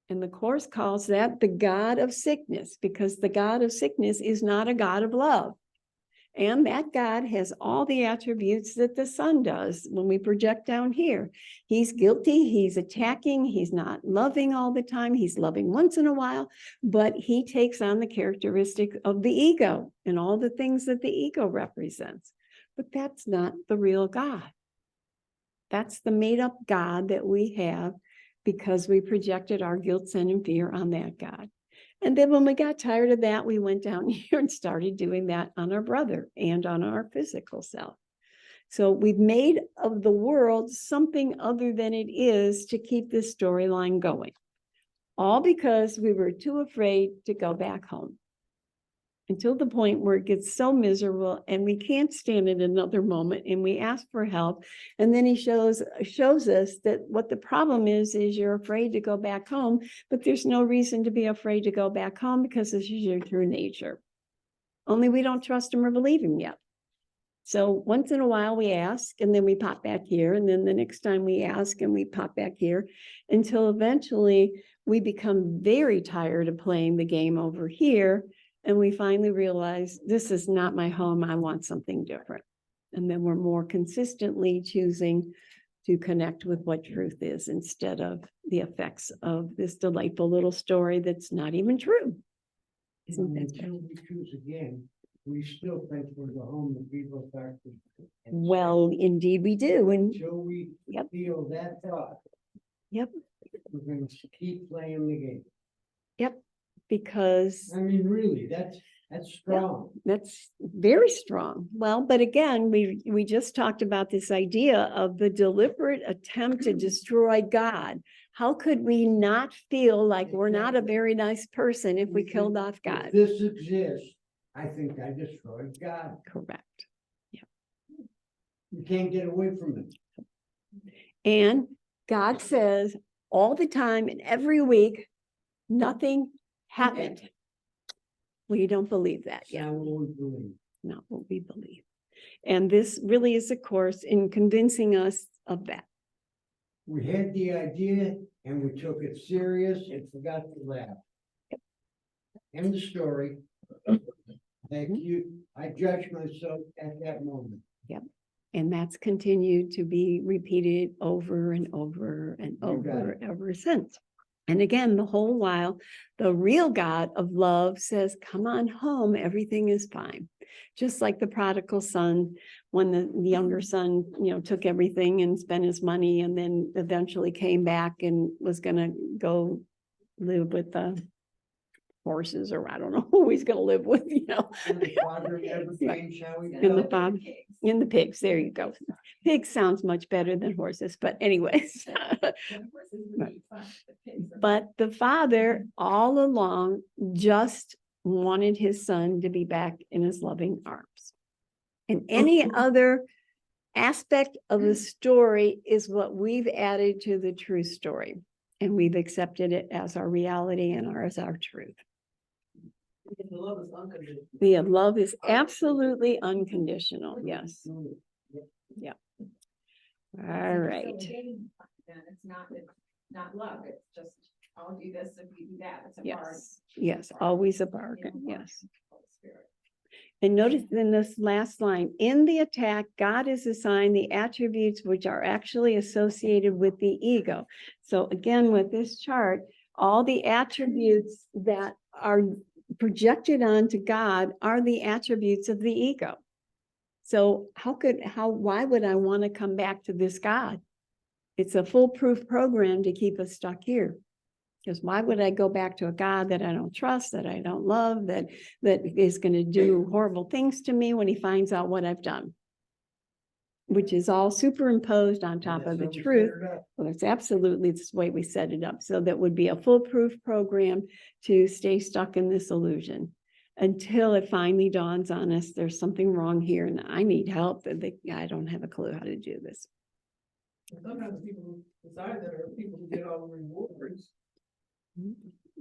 And the Course calls that the God of sickness, because the God of sickness is not a God of love. And that God has all the attributes that the sun does when we project down here. He's guilty, he's attacking, he's not loving all the time, he's loving once in a while, but he takes on the characteristic of the ego and all the things that the ego represents. But that's not the real God. That's the made up God that we have because we projected our guilt, sin, and fear on that God. And then when we got tired of that, we went down here and started doing that on our brother and on our physical self. So we've made of the world something other than it is to keep this storyline going. All because we were too afraid to go back home. Until the point where it gets so miserable and we can't stand it another moment and we ask for help. And then he shows us that what the problem is you're afraid to go back home, but there's no reason to be afraid to go back home because this is your true nature. Only we don't trust him or believe him yet. So once in a while we ask, and then we pop back here. And then the next time we ask and we pop back here, until eventually we become very tired of playing the game over here. And we finally realize this is not my home. I want something different. And then we're more consistently choosing to connect with what truth is instead of the effects of this delightful little story that's not even true. Isn't that true? Until we choose again, we still think we're the home that people start to. Well, indeed we do. And Until we Yep. feel that thought. Yep. We're gonna keep playing the game. because I mean, really, that's strong. that's very strong. Well, but again, we just talked about this idea of the deliberate attempt to destroy God. How could we not feel like we're not a very nice person if we killed off God? If this exists, I think I destroyed God. Correct. You can't get away from it. And God says all the time and every week, nothing happened. We don't believe that It's yet. not what we believe. Not what we believe. And this really is a course in convincing us of that. We had the idea and we took it serious and forgot to laugh. End the story. Thank you. I judged myself at that moment. And that's continued to be repeated over and over and You got over it. ever since. And again, the whole while, the real God of love says, come on home, everything is fine. Just like the prodigal son, when the younger son, took everything and spent his money and then eventually came back and was gonna go live with the horses, or I don't know who he's gonna live with, And the father never Yeah. came, shall we? In the go? farm. In the pigs, there you go. Pig sounds much better than horses, but anyways. But the father all along just wanted his son to be back in his loving arms. And any other aspect of the story is what we've added to the true story. And we've accepted it as our reality and as our truth. The love is unconditional. The love is absolutely unconditional. Yes. All right. Then it's not love, it's just, I'll do this if you do that, it's a bargain. Yes, always a bargain. Yes. Holy Spirit. And notice in this last line, in the attack, God is assigned the attributes which are actually associated with the ego. So again, with this chart, all the attributes that are projected onto God are the attributes of the ego. So why would I want to come back to this God? It's a foolproof program to keep us stuck here. Because why would I go back to a God that I don't trust, that I don't love, that is going to do horrible things to me when he finds out what I've done? Which is all superimposed on top of the That's how we set truth. it up. Well, it's absolutely the way we set it up. So that would be a foolproof program to stay stuck in this illusion until it finally dawns on us, there's something wrong here and I need help. I don't have a clue how to do this. Sometimes people who decide that are people who get all the rewards.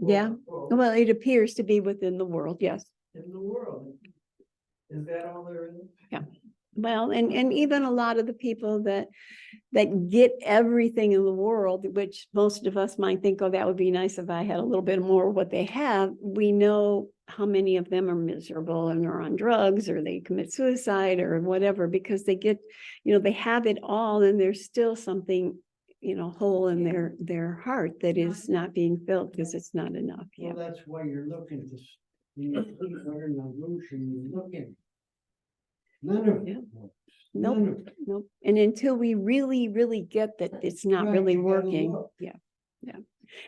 Yeah, Well, well, it appears to be within the world, yes. in the world. Is that all there is? Well, and even a lot of the people that get everything in the world, which most of us might think, oh, that would be nice if I had a little bit more of what they have. We know how many of them are miserable and are on drugs or they commit suicide or whatever, because they get, they have it all and there's still something, hole in their heart that is not being filled because it's not enough. Yeah. Well, that's why you're looking to, when you think we're in an illusion, you're looking. None of Yeah. it works. Nope. None of it. Nope. And until we really, really get that it's not Right, really you gotta working. look. Yeah.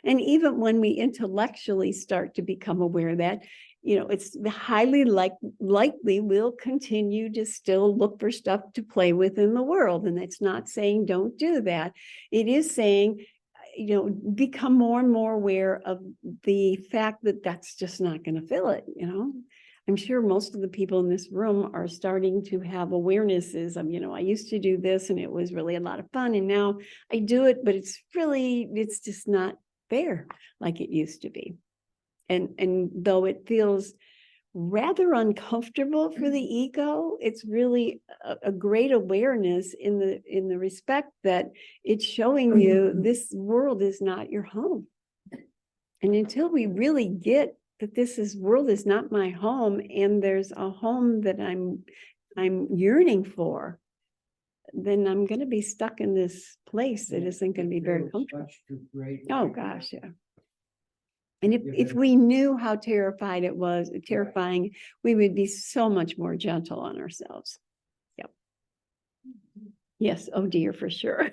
And even when we intellectually start to become aware that, it's highly likely we'll continue to still look for stuff to play with in the world. And it's not saying don't do that. It is saying, become more and more aware of the fact that that's just not going to fill it, I'm sure most of the people in this room are starting to have awarenesses of, I used to do this and it was really a lot of fun. And now I do it, but it's just not there like it used to be. And though it feels rather uncomfortable for the ego, it's really a great awareness in the respect that it's showing you this world is not your home. And until we really get that this world is not my home and there's a home that I'm yearning for, then I'm going to be stuck in this place that isn't going to be very Feels comfortable. much too great. Oh gosh, yeah. And if, Yeah, if but- we knew how terrifying, we would be so much more gentle on ourselves. Yep. Yes, oh dear, for sure.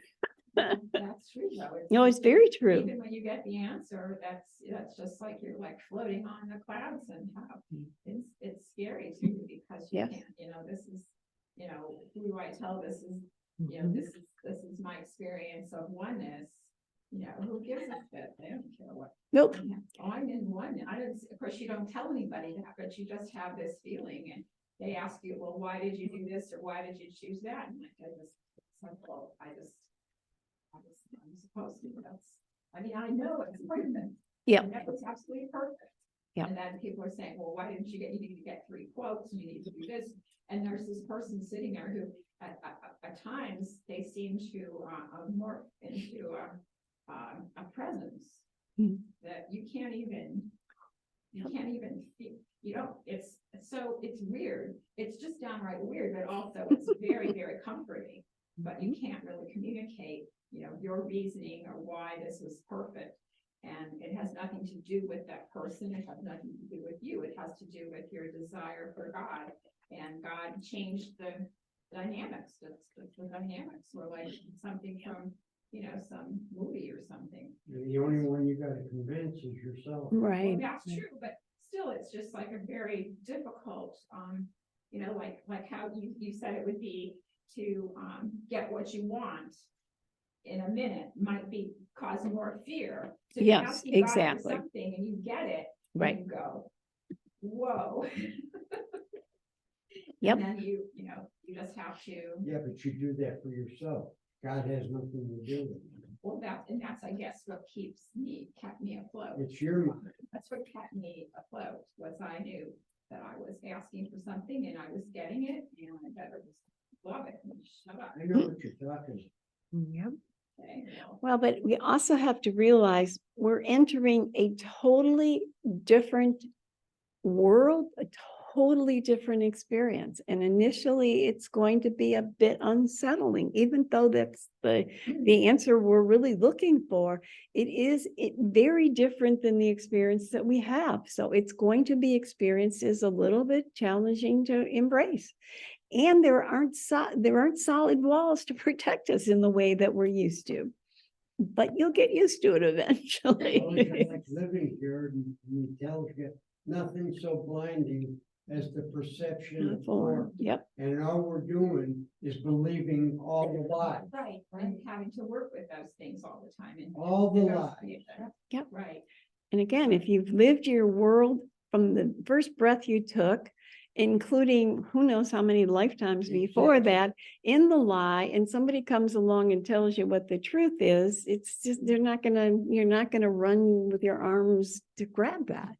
That's true, though. No, it's very true. Even when you get the answer, that's just like you're like floating on the clouds and how it's scary too, because you Yes. can't, this is, who do I tell this is, Mhm. this is my experience of oneness. Who gives a shit? They don't care what. Nope. Oh, I'm in one. Of course, you don't tell anybody that, but you just have this feeling and they ask you, well, why did you do this? Or why did you choose that? And like, I'm supposed to, I know it's perfect. Yeah. It's absolutely perfect. Yeah. And then people are saying, well, why didn't you need to get 3 quotes, and you need to do this, and there's this person sitting there who, at times, they seem to, morph into, a presence Hmm. that you can't even feel, it's weird, it's just downright weird, but also it's very, very comforting. But you can't really communicate, your reasoning or why this was perfect. And it has nothing to do with that person. It has nothing to do with you. It has to do with your desire for God. And God changed the dynamics. The dynamics were like something from, some movie or something. The only one you gotta convince is yourself. Right. Well, that's true, but still, it's just like a very difficult, like how you said it would be to, get what you want in a minute might be cause more fear. So Yes, asking God for exactly. something and you get it, and Right. you go, whoa. Yep. And then you just have to, Yeah, but you do that for yourself. God has nothing to do with it. well, that's, I guess, what kept me afloat. It's your mind. That's what kept me afloat, was I knew that I was asking for something and I was getting it, and I better just love it and shut up. I know what you're talking Yep. Okay, Well, but we also have to realize we're entering a totally different world, a totally different experience. And initially it's going to be a bit unsettling, even though that's the answer we're really looking for. It very different than the experience that we have. So it's going to be experienced as a little bit challenging to embrace. And there aren't solid walls to protect us in the way that we're used to. But you'll get used to it about. eventually. Always like living here, and he tells you nothing so blinding as the perception of form. Yep. And all we're doing is believing all the lies. right, and having to work with those things all the time and All the negotiate lies. them. Yep. Right, And again, if you've lived your world from the first breath you took, including who knows how many lifetimes before that, in the lie, and somebody comes along and tells you what the truth is, it's just, you're not gonna run with your arms to grab that.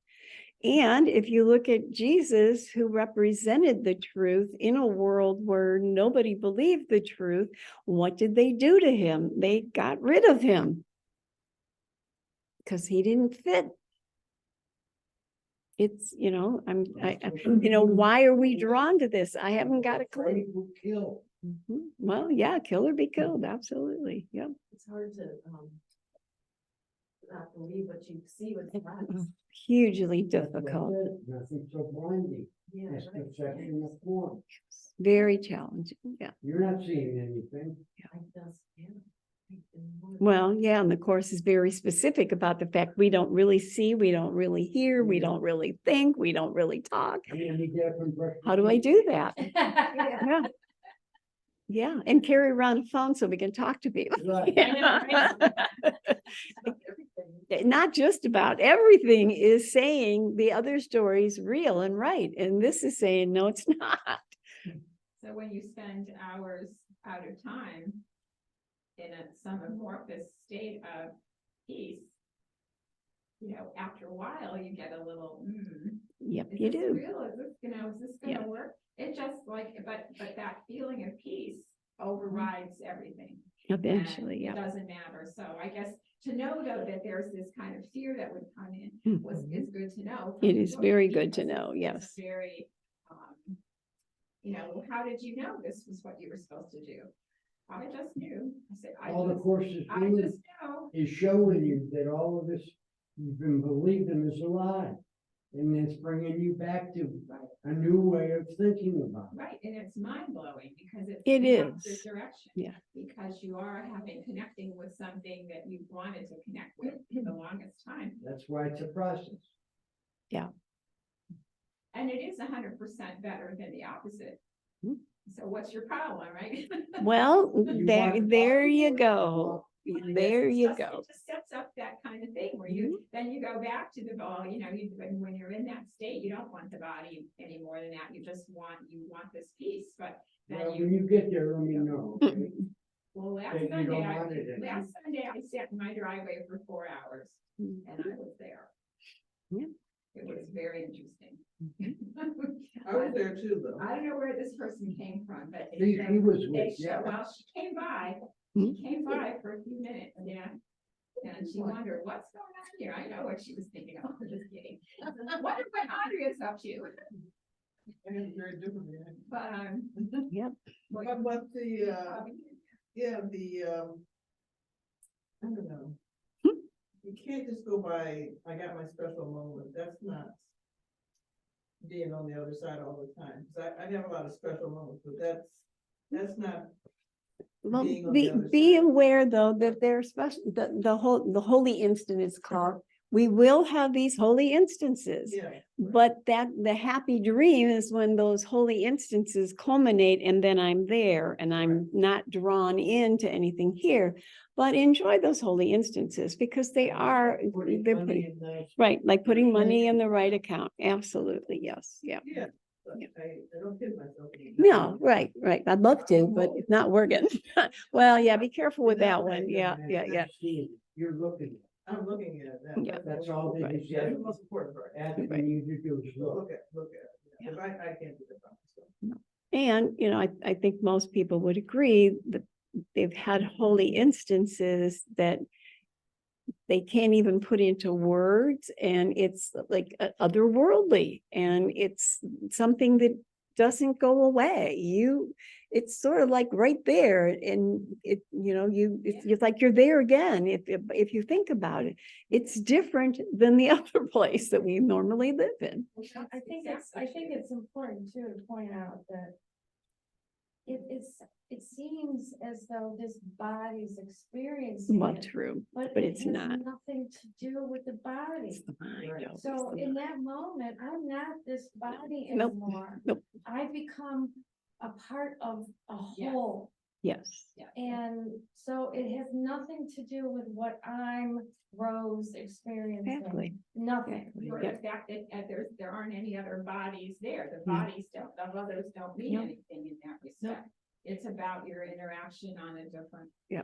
And if you look at Jesus, who represented the truth in a world where nobody believed the truth, what did they do to him? They got rid of him because he didn't fit. It's, why are we drawn to this? I haven't got a clue. Afraid will kill. Well, yeah, kill or be killed. Absolutely. Yep. It's hard to, not believe what you see with your eyes. Hugely That's what I difficult. said, nothing so blinding Yeah, as right. perception of form. Very challenging. Yeah. You're not seeing anything. I just, yeah. Well, yeah, and the course is very specific about the fact we don't really see, we don't really hear, we don't really think, we don't really talk. I mean, you get up and brush your How do I teeth. do that? Yeah. Yeah, and carry around a phone so we can talk to people. Right. Not just about everything is saying the other story is real and right. And this is saying, no, it's not. so when you spend hours out of time in some amorphous state of peace, after a while, you get a little, Yep, is you this do. real? Is this gonna work? It just like, but that feeling of peace overrides everything. Eventually, And yeah. it doesn't matter. So I guess to know though that there's this kind of fear that would come in is good to know. from It the is book, very good to because know, it's yes. very, how did you know this was what you were supposed to do? I just knew. I said, All the course is I doing just know. is showing you that all of this you've been believing is a lie. And it's bringing you back to a new way of thinking about it. Right, and it's mind blowing because it's. It the opposite is. Direction. Yeah. Because you are connecting with something that you wanted to connect with for the longest time. That's why it's a process. And it is 100% better than the opposite. Hmm. So what's your problem, right? Well, You there, want- there you go. Well, There it's you just- go. Mm-hmm. It just sets up that kind of thing where you, then you go back to the ball, you know, when you're in that state, you don't want the body any more than that. You just want, this piece, but then Well, you. when you get there, let me know, okay? Well, last Then you Sunday, don't want it anymore. last Sunday I sat in my driveway for 4 hours Mm. and I was there. Yeah. It was very interesting. I was there too, though. I don't know where this person came from, but. He was they with, show- yeah. Well, she came by, Hmm? for a few minutes, yeah. And she wondered, what's going on here? I know what she was thinking. Oh, I'm just kidding. What Andrea's up to? I had a very different reaction. But, Yep. But the, yeah, the, I don't know. Hmm. You can't just go by, I got my special moment. That's not being on the other side all the time. 'Cause I have a lot of special moments, but that's not. Well, Being on the other be side. aware though that there's special, the holy instant is called. We will have these holy instances. Yeah. But the happy dream is when those holy instances culminate and then I'm there and I'm not drawn into anything here. But enjoy those holy instances because they're Putting pretty, money in the- right, like putting money in the right account. Absolutely, yes, yeah. Yeah. But Yeah. I don't kid myself. No, right. I'd love to, but it's not working. Well, yeah, be careful with that one. Yeah. You're looking, I'm looking at that. Yeah. that's all they Right. just That's said, the most important part. asking you to do is look. Look at it. Cause I can't do that by myself. And, you know, I think most people would agree that they've had holy instances that they can't even put into words and it's like otherworldly and it's something that doesn't go away. It's sort of like right there and it's like you're there again. If you think about it, it's different than the other place that we normally live in. I think it's important too to point out that it seems as though this body's experiencing Well, it, true, but but it it's has not. nothing to do with the body. It's the mind. oh, it's So the in mind. that moment, I'm not this body Nope. anymore. Nope. I become a part of a Yes. whole. Yes, And so it has nothing to do with what I'm Rose experiencing. exactly. Nothing. Exactly. For Yeah. the fact that there aren't any other bodies there, the No. bodies don't, the others don't mean No. anything in that respect. It's about your interaction on a different. Yeah.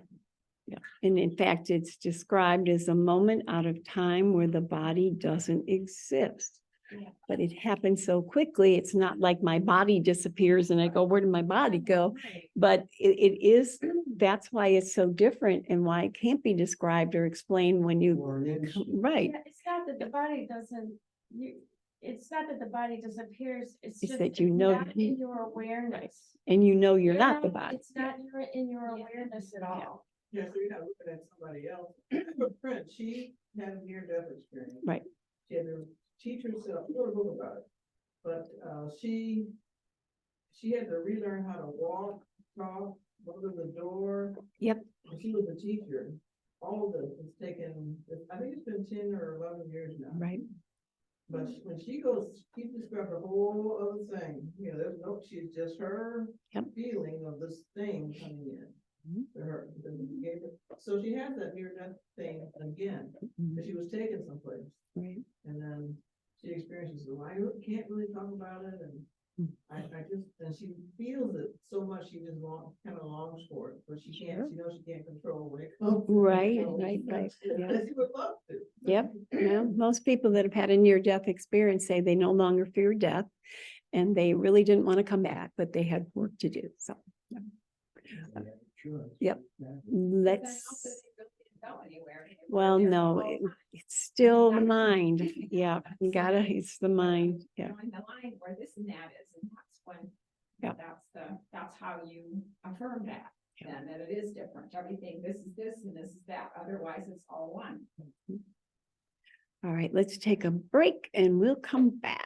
And in fact, it's described as a moment out of time where the body doesn't exist. Yeah. But it happens so quickly, it's not like my body disappears and I go, where did my body go? But it is, that's why it's so different and why it can't be described or explained when you, Or an instant. right, Yeah, it's not that the body doesn't, it's not that the body disappears, it's It's just. that you know not in your awareness. and you know you're not the body. It's not in your Yeah. awareness at all. Yeah, so you're not looking at somebody else. Her friend, she had a near-death experience. Right. She had to teach herself, she wrote a book about it, but, she had to relearn how to walk, talk, go to the door. Yep. And she was a teacher. All of this has taken, I think it's been 10 or 11 years now. Right, But when she goes, she described a whole other thing, you know, there's no, she's just her Yep. feeling of this thing coming in. Mhm. To her, so she has that near death thing again, Mhm. but she was taken someplace, right. and then she experiences, well, I can't really talk about it, and Mm. I just, and she feels it so much, she just kind of longs for it, but she can't, she knows she can't control when it comes. Right, So, right, yeah. She would love to. Yep, yeah, most people that have had a near-death experience say they no longer fear death. And they really didn't want to come back, but they had work to do, so. Sure. Yep. Yeah. Let's, Really didn't go anywhere. They were well, there the no, whole time. it's still the mind, yeah, you gotta, it's the mind, yeah. Knowing the line where this and that is, and that's when. Yeah. That's how you affirm that, Yeah. then that it is different, everything, this is this and this is that, otherwise it's all one. All right, let's take a break and we'll come back.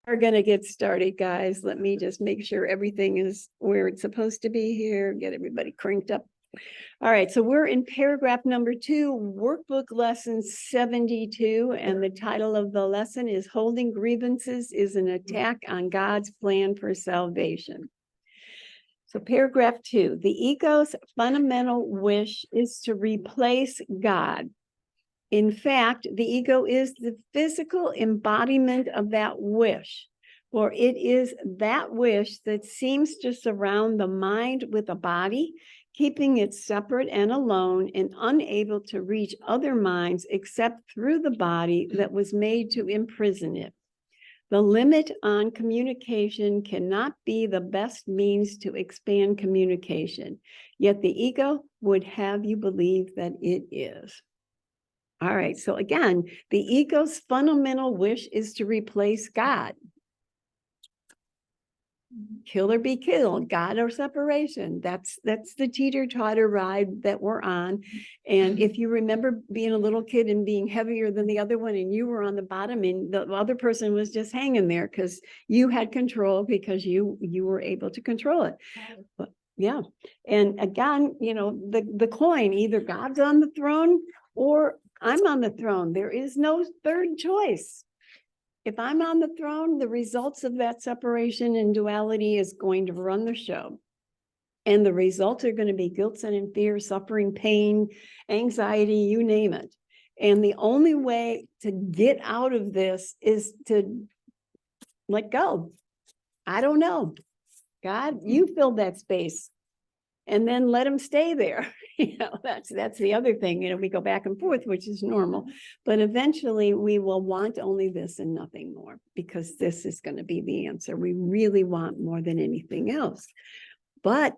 We're gonna get started, guys. Let me just make sure everything is where it's supposed to be here, get everybody cranked up. All right, so we're in paragraph number 2, workbook lesson 72, and the title of the lesson is Holding Grievances is an Attack on God's Plan for Salvation. So paragraph 2, the ego's fundamental wish is to replace God. In fact, the ego is the physical embodiment of that wish, for it is that wish that seems to surround the mind with a body, keeping it separate and alone and unable to reach other minds except through the body that was made to imprison it. The limit on communication cannot be the best means to expand communication, yet the ego would have you believe that it is. All right, so again, the ego's fundamental wish is to replace God. Kill or be killed, God or separation. That's the teeter-totter ride that we're on. And if you remember being a little kid and being heavier than the other one and you were on the bottom and the other person was just hanging there because you had control because you were able to control it. But yeah, and again, you know, the coin, either God's on the throne or I'm on the throne. There is no third choice. If I'm on the throne, the results of that separation and duality is going to run the show. And the results are going to be guilt, sin, and fear, suffering, pain, anxiety, you name it. And the only way to get out of this is to let go. I don't know. God, you filled that space. And then let them stay there. You know, that's the other thing. You know, we go back and forth, which is normal. But eventually we will want only this and nothing more, because this is going to be the answer. We really want more than anything else. But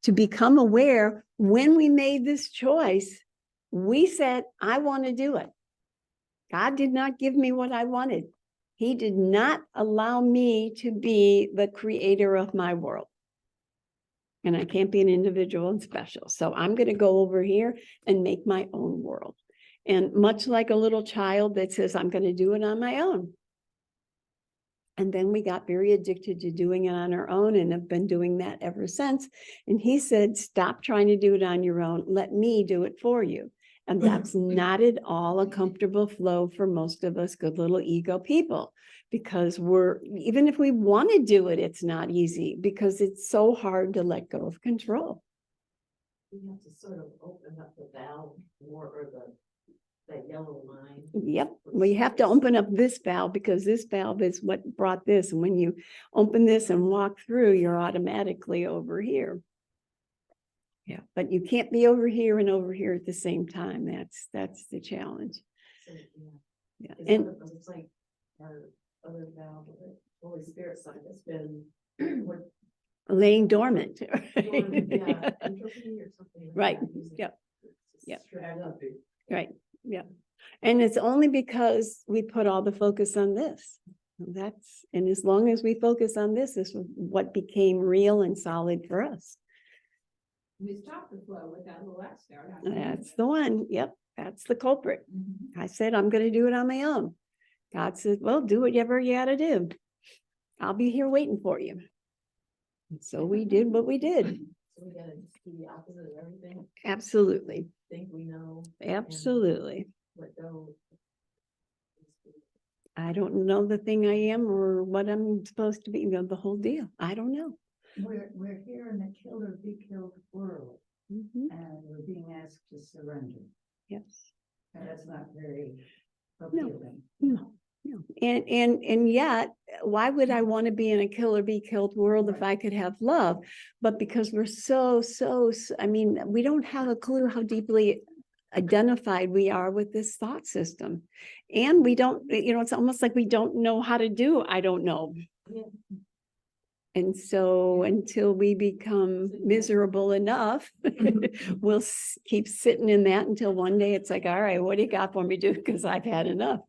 to become aware, when we made this choice, we said, I want to do it. God did not give me what I wanted. He did not allow me to be the creator of my world. And I can't be an individual and special. So I'm going to go over here and make my own world. And much like a little child that says, I'm going to do it on my own. And then we got very addicted to doing it on our own and have been doing that ever since. And he said, stop trying to do it on your own. Let me do it for you. And that's not at all a comfortable flow for most of us good little ego people, because even if we want to do it, it's not easy because it's so hard to let go of control. You have to sort of open up the valve more, or that yellow line. Yep, we have to open up this valve because this valve is what brought this. And when you open this and walk through, you're automatically over here. Yeah, but you can't be over here and over here at the same time. That's the challenge. So, Yeah, Is and that, it's like our other valve, the Holy Spirit side that's been what, laying dormant. yeah, entropy or something. Like Right, that, using yep, it to yep. shred up. Right, yeah. And it's only because we put all the focus on this. And as long as we focus on this is what became real and solid for us. We stopped the flow with that little X there. That's the one. Yep, that's the culprit. I said, I'm going to do it on my own. God said, well, do whatever you got to do. I'll be here waiting for you. And so we did what we did. So we gotta just do the opposite of everything. Absolutely. Think we know. Absolutely. Let go. I don't know the thing I am or what I'm supposed to be, you know, the whole deal. I don't know. We're here in a kill or be killed world, Mhm. and we're being asked to surrender. Yes. And that's not very appealing. No. No. And yet, why would I want to be in a kill or be killed world if I could have love? But because we're so, I mean, we don't have a clue how deeply identified we are with this thought system. And we don't, you know, it's almost like we don't know how to do, I don't know. Yeah. And so until we become miserable enough, we'll keep sitting in that until one day it's like, all right, what do you got for me, dude? Because I've had enough.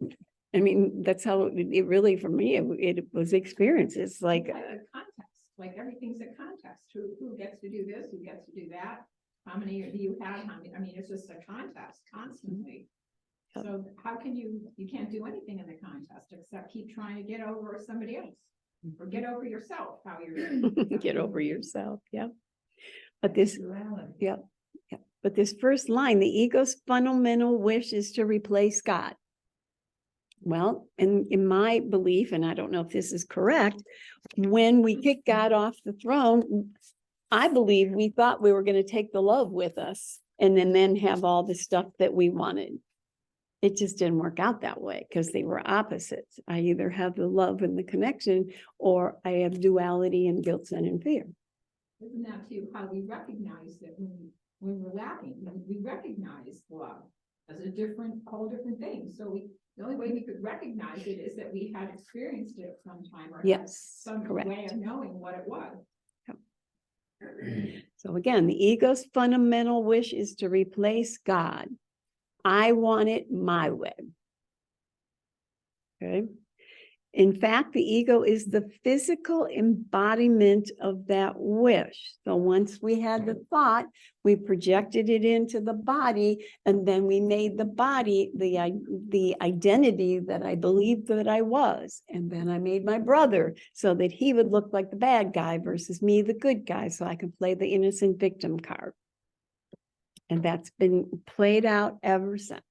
I mean, that's how it really, for me, it was experience. It's like, a context, like everything's a context. Who gets to do this? Who gets to do that? How many do you have? How many? I mean, it's just a contest constantly. So how can you can't do anything in the contest except keep trying to get over somebody else or get over yourself, how you're. Get over yourself, yeah. But this, Duality. yeah, yeah. But this first line, the ego's fundamental wish is to replace God. Well, in my belief, and I don't know if this is correct, when we kicked God off the throne, I believe we thought we were going to take the love with us and then have all the stuff that we wanted. It just didn't work out that way because they were opposites. I either have the love and the connection, or I have duality and guilt, sin, and fear. Isn't that too how we recognize that when we're lacking, we recognize love as a whole different thing. So the only way we could recognize it is that we had experienced it sometime or had Yes, some correct. way of knowing what it was. So again, the ego's fundamental wish is to replace God. I want it my way. Okay. In fact, the ego is the physical embodiment of that wish. So once we had the thought, we projected it into the body, and then we made the body the identity that I believed that I was. And then I made my brother so that he would look like the bad guy versus me, the good guy, so I could play the innocent victim card. And that's been played out ever since.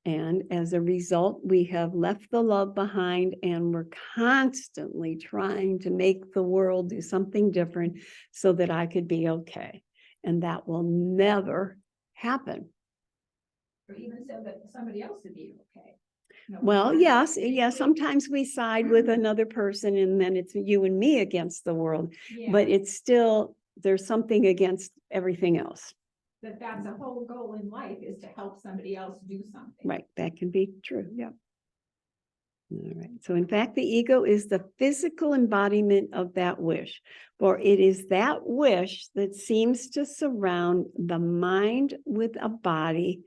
And as a result, we have left the love behind, and we're constantly trying to make the world do something different so that I could be okay. And that will never happen. Or even so that somebody else would be okay. No, Well, yes, yes, sometimes we side with another person and then it's you and me against the world, yeah, but it's still, there's something against everything else. that's a whole goal in life, is to help somebody else do something. Right, that can be true, yeah. All right, so in fact, the ego is the physical embodiment of that wish, for it is that wish that seems to surround the mind with a body,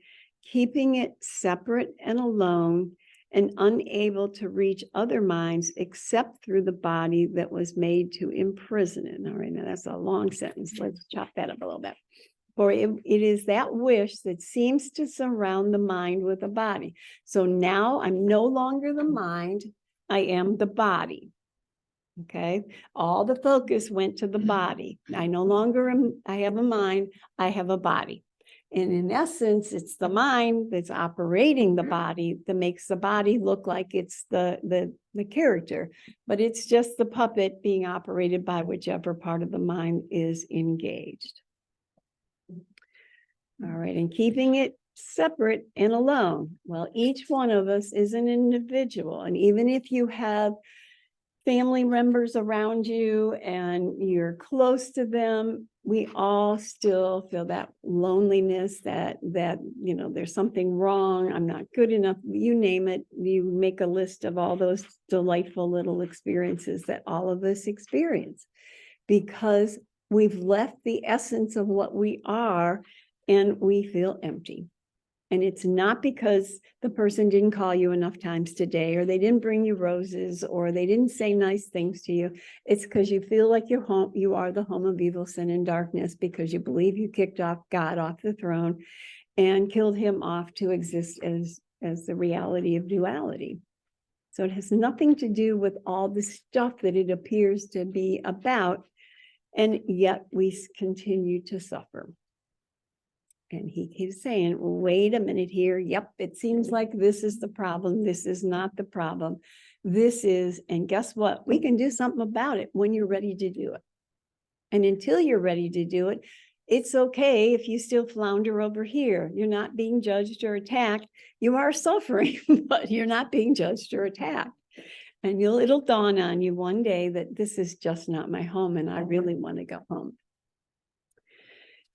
keeping it separate and alone and unable to reach other minds except through the body that was made to imprison it. All right, now that's a long sentence. Let's chop that up a little bit. For it is that wish that seems to surround the mind with a body. So now I'm no longer the mind, I am the body. Okay, all the focus went to the body. I no longer am, I have a mind, I have a body. And in essence, it's the mind that's operating the body that makes the body look like it's the character, but it's just the puppet being operated by whichever part of the mind is engaged. All right, and keeping it separate and alone. Well, each one of us is an individual. And even if you have family members around you and you're close to them, we all still feel that loneliness, that you know, there's something wrong, I'm not good enough, you name it. You make a list of all those delightful little experiences that all of us experience, because we've left the essence of what we are and we feel empty. And it's not because the person didn't call you enough times today, or they didn't bring you roses, or they didn't say nice things to you. It's because you feel like you're home, you are the home of evil, sin, and darkness, because you believe you kicked off God off the throne and killed him off to exist as the reality of duality. So it has nothing to do with all the stuff that it appears to be about, and yet we continue to suffer. And he keeps saying, wait a minute here. Yep, it seems like this is the problem. This is not the problem. This is, and guess what? We can do something about it when you're ready to do it. And until you're ready to do it, it's okay if you still flounder over here. You're not being judged or attacked. You are suffering, but you're not being judged or attacked. And it'll dawn on you one day that this is just not my home and I really want to go home.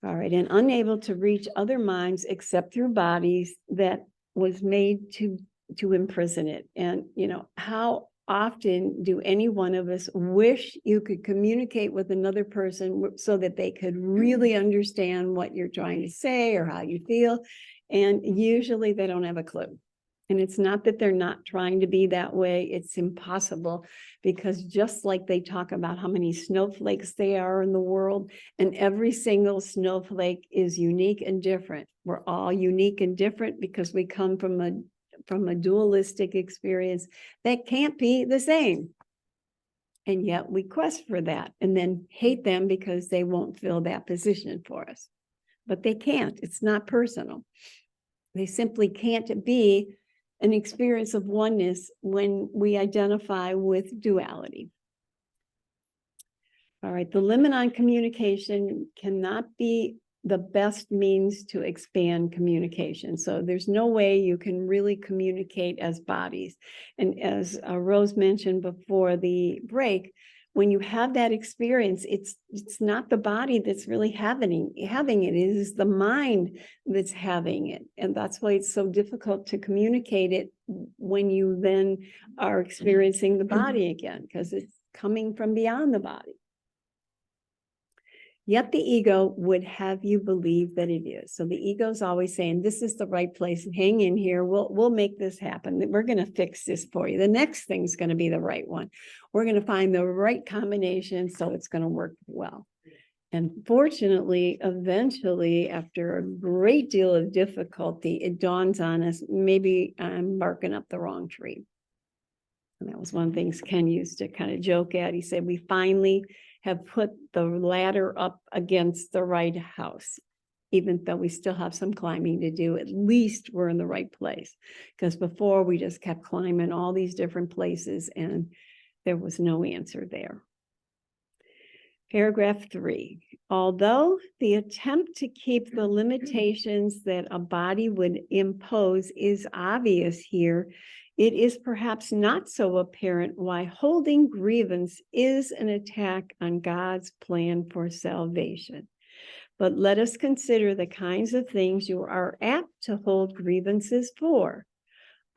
All right, and unable to reach other minds except through bodies that was made to imprison it. And, you know, how often do any one of us wish you could communicate with another person so that they could really understand what you're trying to say or how you feel? And usually they don't have a clue. And it's not that they're not trying to be that way. It's impossible, because just like they talk about how many snowflakes they are in the world, and every single snowflake is unique and different. We're all unique and different because we come from a dualistic experience that can't be the same. And yet we quest for that and then hate them because they won't fill that position for us. But they can't. It's not personal. They simply can't be an experience of oneness when we identify with duality. All right, the limit on communication cannot be the best means to expand communication. So there's no way you can really communicate as bodies. And as Rose mentioned before the break, when you have that experience, it's not the body that's really having it. It is the mind that's having it. And that's why it's so difficult to communicate it when you then are experiencing the body again, because it's coming from beyond the body. Yet the ego would have you believe that it is. So the ego is always saying, this is the right place. Hang in here. We'll make this happen. We're going to fix this for you. The next thing's going to be the right one. We're going to find the right combination, so it's going to work well. And fortunately, eventually, after a great deal of difficulty, it dawns on us, maybe I'm barking up the wrong tree. And that was one of the things Ken used to kind of joke at. He said, we finally have put the ladder up against the right house. Even though we still have some climbing to do, at least we're in the right place. Because before we just kept climbing all these different places and there was no answer there. Paragraph 3, although the attempt to keep the limitations that a body would impose is obvious here, it is perhaps not so apparent why holding grievance is an attack on God's plan for salvation. But let us consider the kinds of things you are apt to hold grievances for.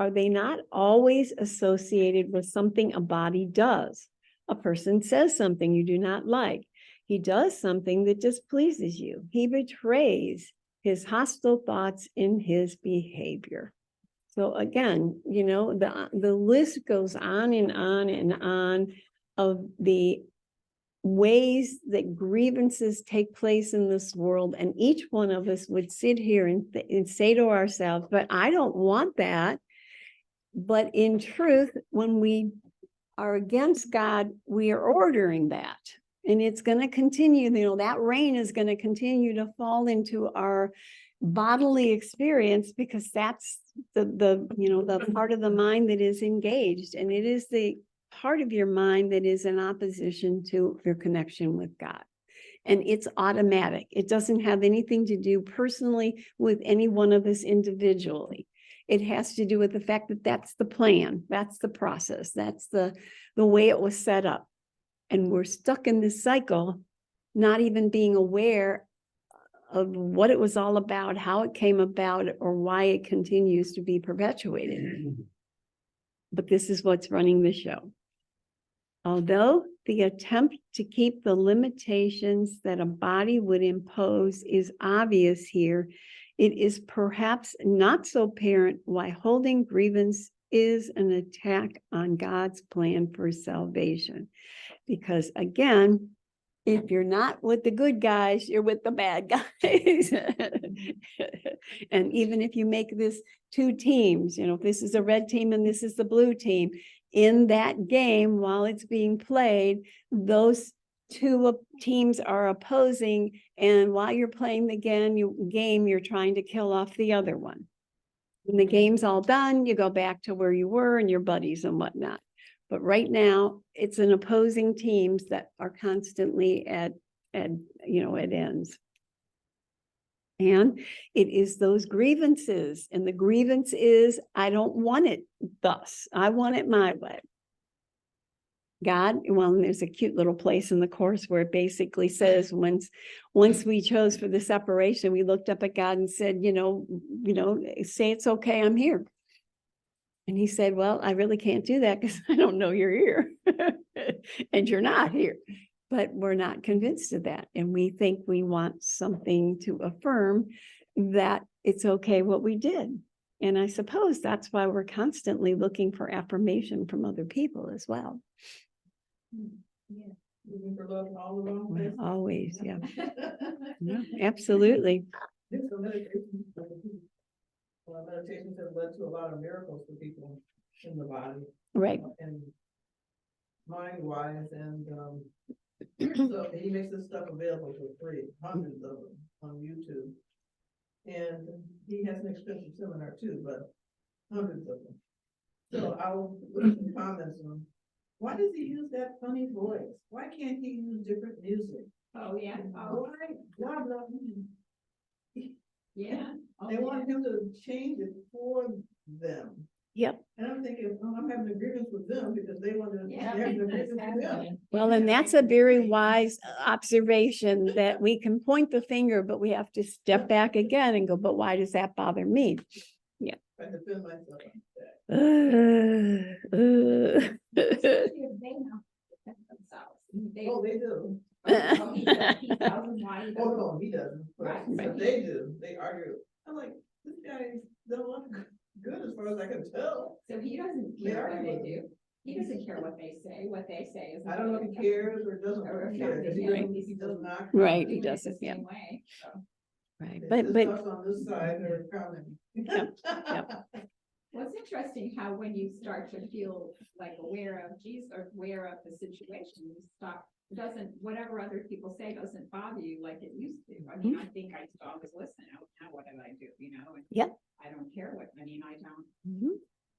Are they not always associated with something a body does? A person says something you do not like. He does something that displeases you. He betrays his hostile thoughts in his behavior. So again, you know, the list goes on and on and on of the ways that grievances take place in this world. And each one of us would sit here and say to ourselves, but I don't want that. But in truth, when we are against God, we are ordering that. And it's going to continue, you know, that rain is going to continue to fall into our bodily experience, because that's the part of the mind that is engaged, and it is the part of your mind that is in opposition to your connection with God. And it's automatic. It doesn't have anything to do personally with any one of us individually. It has to do with the fact that that's the plan, that's the process, that's the way it was set up. And we're stuck in this cycle, not even being aware of what it was all about, how it came about, or why it continues to be perpetuated. But this is what's running the show. Although the attempt to keep the limitations that a body would impose is obvious here, it is perhaps not so apparent why holding grievance is an attack on God's plan for salvation. Because again, if you're not with the good guys, you're with the bad guys. And even if you make this 2 teams, you know, if this is a red team and this is the blue team, in that game, while it's being played, those 2 teams are opposing. And while you're playing the game, you're trying to kill off the other one. When the game's all done, you go back to where you were and your buddies and whatnot. But right now, it's an opposing teams that are constantly at ends. And it is those grievances. And the grievance is, I don't want it thus. I want it my way. God, well, there's a cute little place in the course where it basically says, once we chose for the separation, we looked up at God and said, say it's okay, I'm here. And he said, well, I really can't do that because I don't know you're here and you're not here. But we're not convinced of that. And we think we want something to affirm that it's okay what we did. And I suppose that's why we're constantly looking for affirmation from other people as well. Looking for love in all the wrong Well, places. always, yeah. Yeah, absolutely. So meditations have led to a lot of miracles for people in the body. Right. And mind wise, and so he makes this stuff available for free, hundreds of them on YouTube. And he has an expensive seminar too, but hundreds of them. So I'll put some comments on, why does he use that funny voice? Why can't he use different music? Oh, yeah, oh, Why, blah, blah. yeah. Oh, They yeah. want him to change it for them. Yep. And I'm thinking, oh, I'm having a grievance with them because they want to, Yeah, they're having a grievance with them. exactly. Well, and that's a very wise observation that we can point the finger, but we have to step back again and go, but why does that bother me? I defend myself on that. Especially if they know themselves. They, Oh, they do. oh, he doesn't, why he Oh, doesn't. no, he doesn't, Right, but right. they do, they argue. I'm like, this guy don't look good as far as I can tell. So he doesn't They care what argue. they do. He doesn't care what they say. What they say is. I don't know if he cares or doesn't Or care, because he affecting doesn't, him. he does not. Right, comment. he Doing it the doesn't, yeah. same way, so. Right, It's but, just but, us on this side that are commenting. Well, it's interesting how when you start to feel like aware of Jesus or aware of the situation, you stop, whatever other people say doesn't bother you like it used to. I mean, I think I used to always listen, oh, now what did I do, you know? And Yep. I don't care what, Mhm.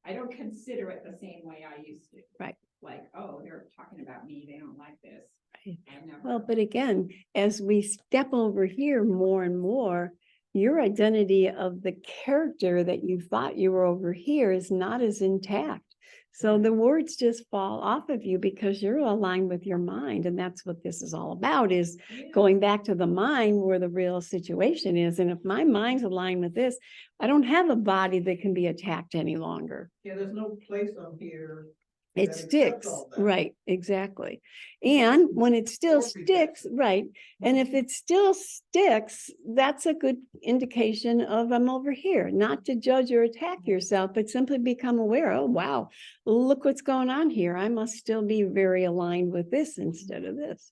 I don't consider it the same way I used to. Right. Like, oh, they're talking about me, they don't like this. Right. I never. Well, but again, as we step over here more and more, your identity of the character that you thought you were over here is not as intact. So the words just fall off of you because you're aligned with your mind. And that's what this is all about, is Yeah. going back to the mind where the real situation is. And if my mind's aligned with this, I don't have a body that can be attacked any longer. Yeah, there's no place on here. It that accepts sticks, all that. right, exactly. And when it still Or sticks, right, and if it still sticks, that's a good indication of I'm over here, not to judge or attack yourself, but simply become aware, oh, wow, look what's going on here. I must still be very aligned with this instead of this.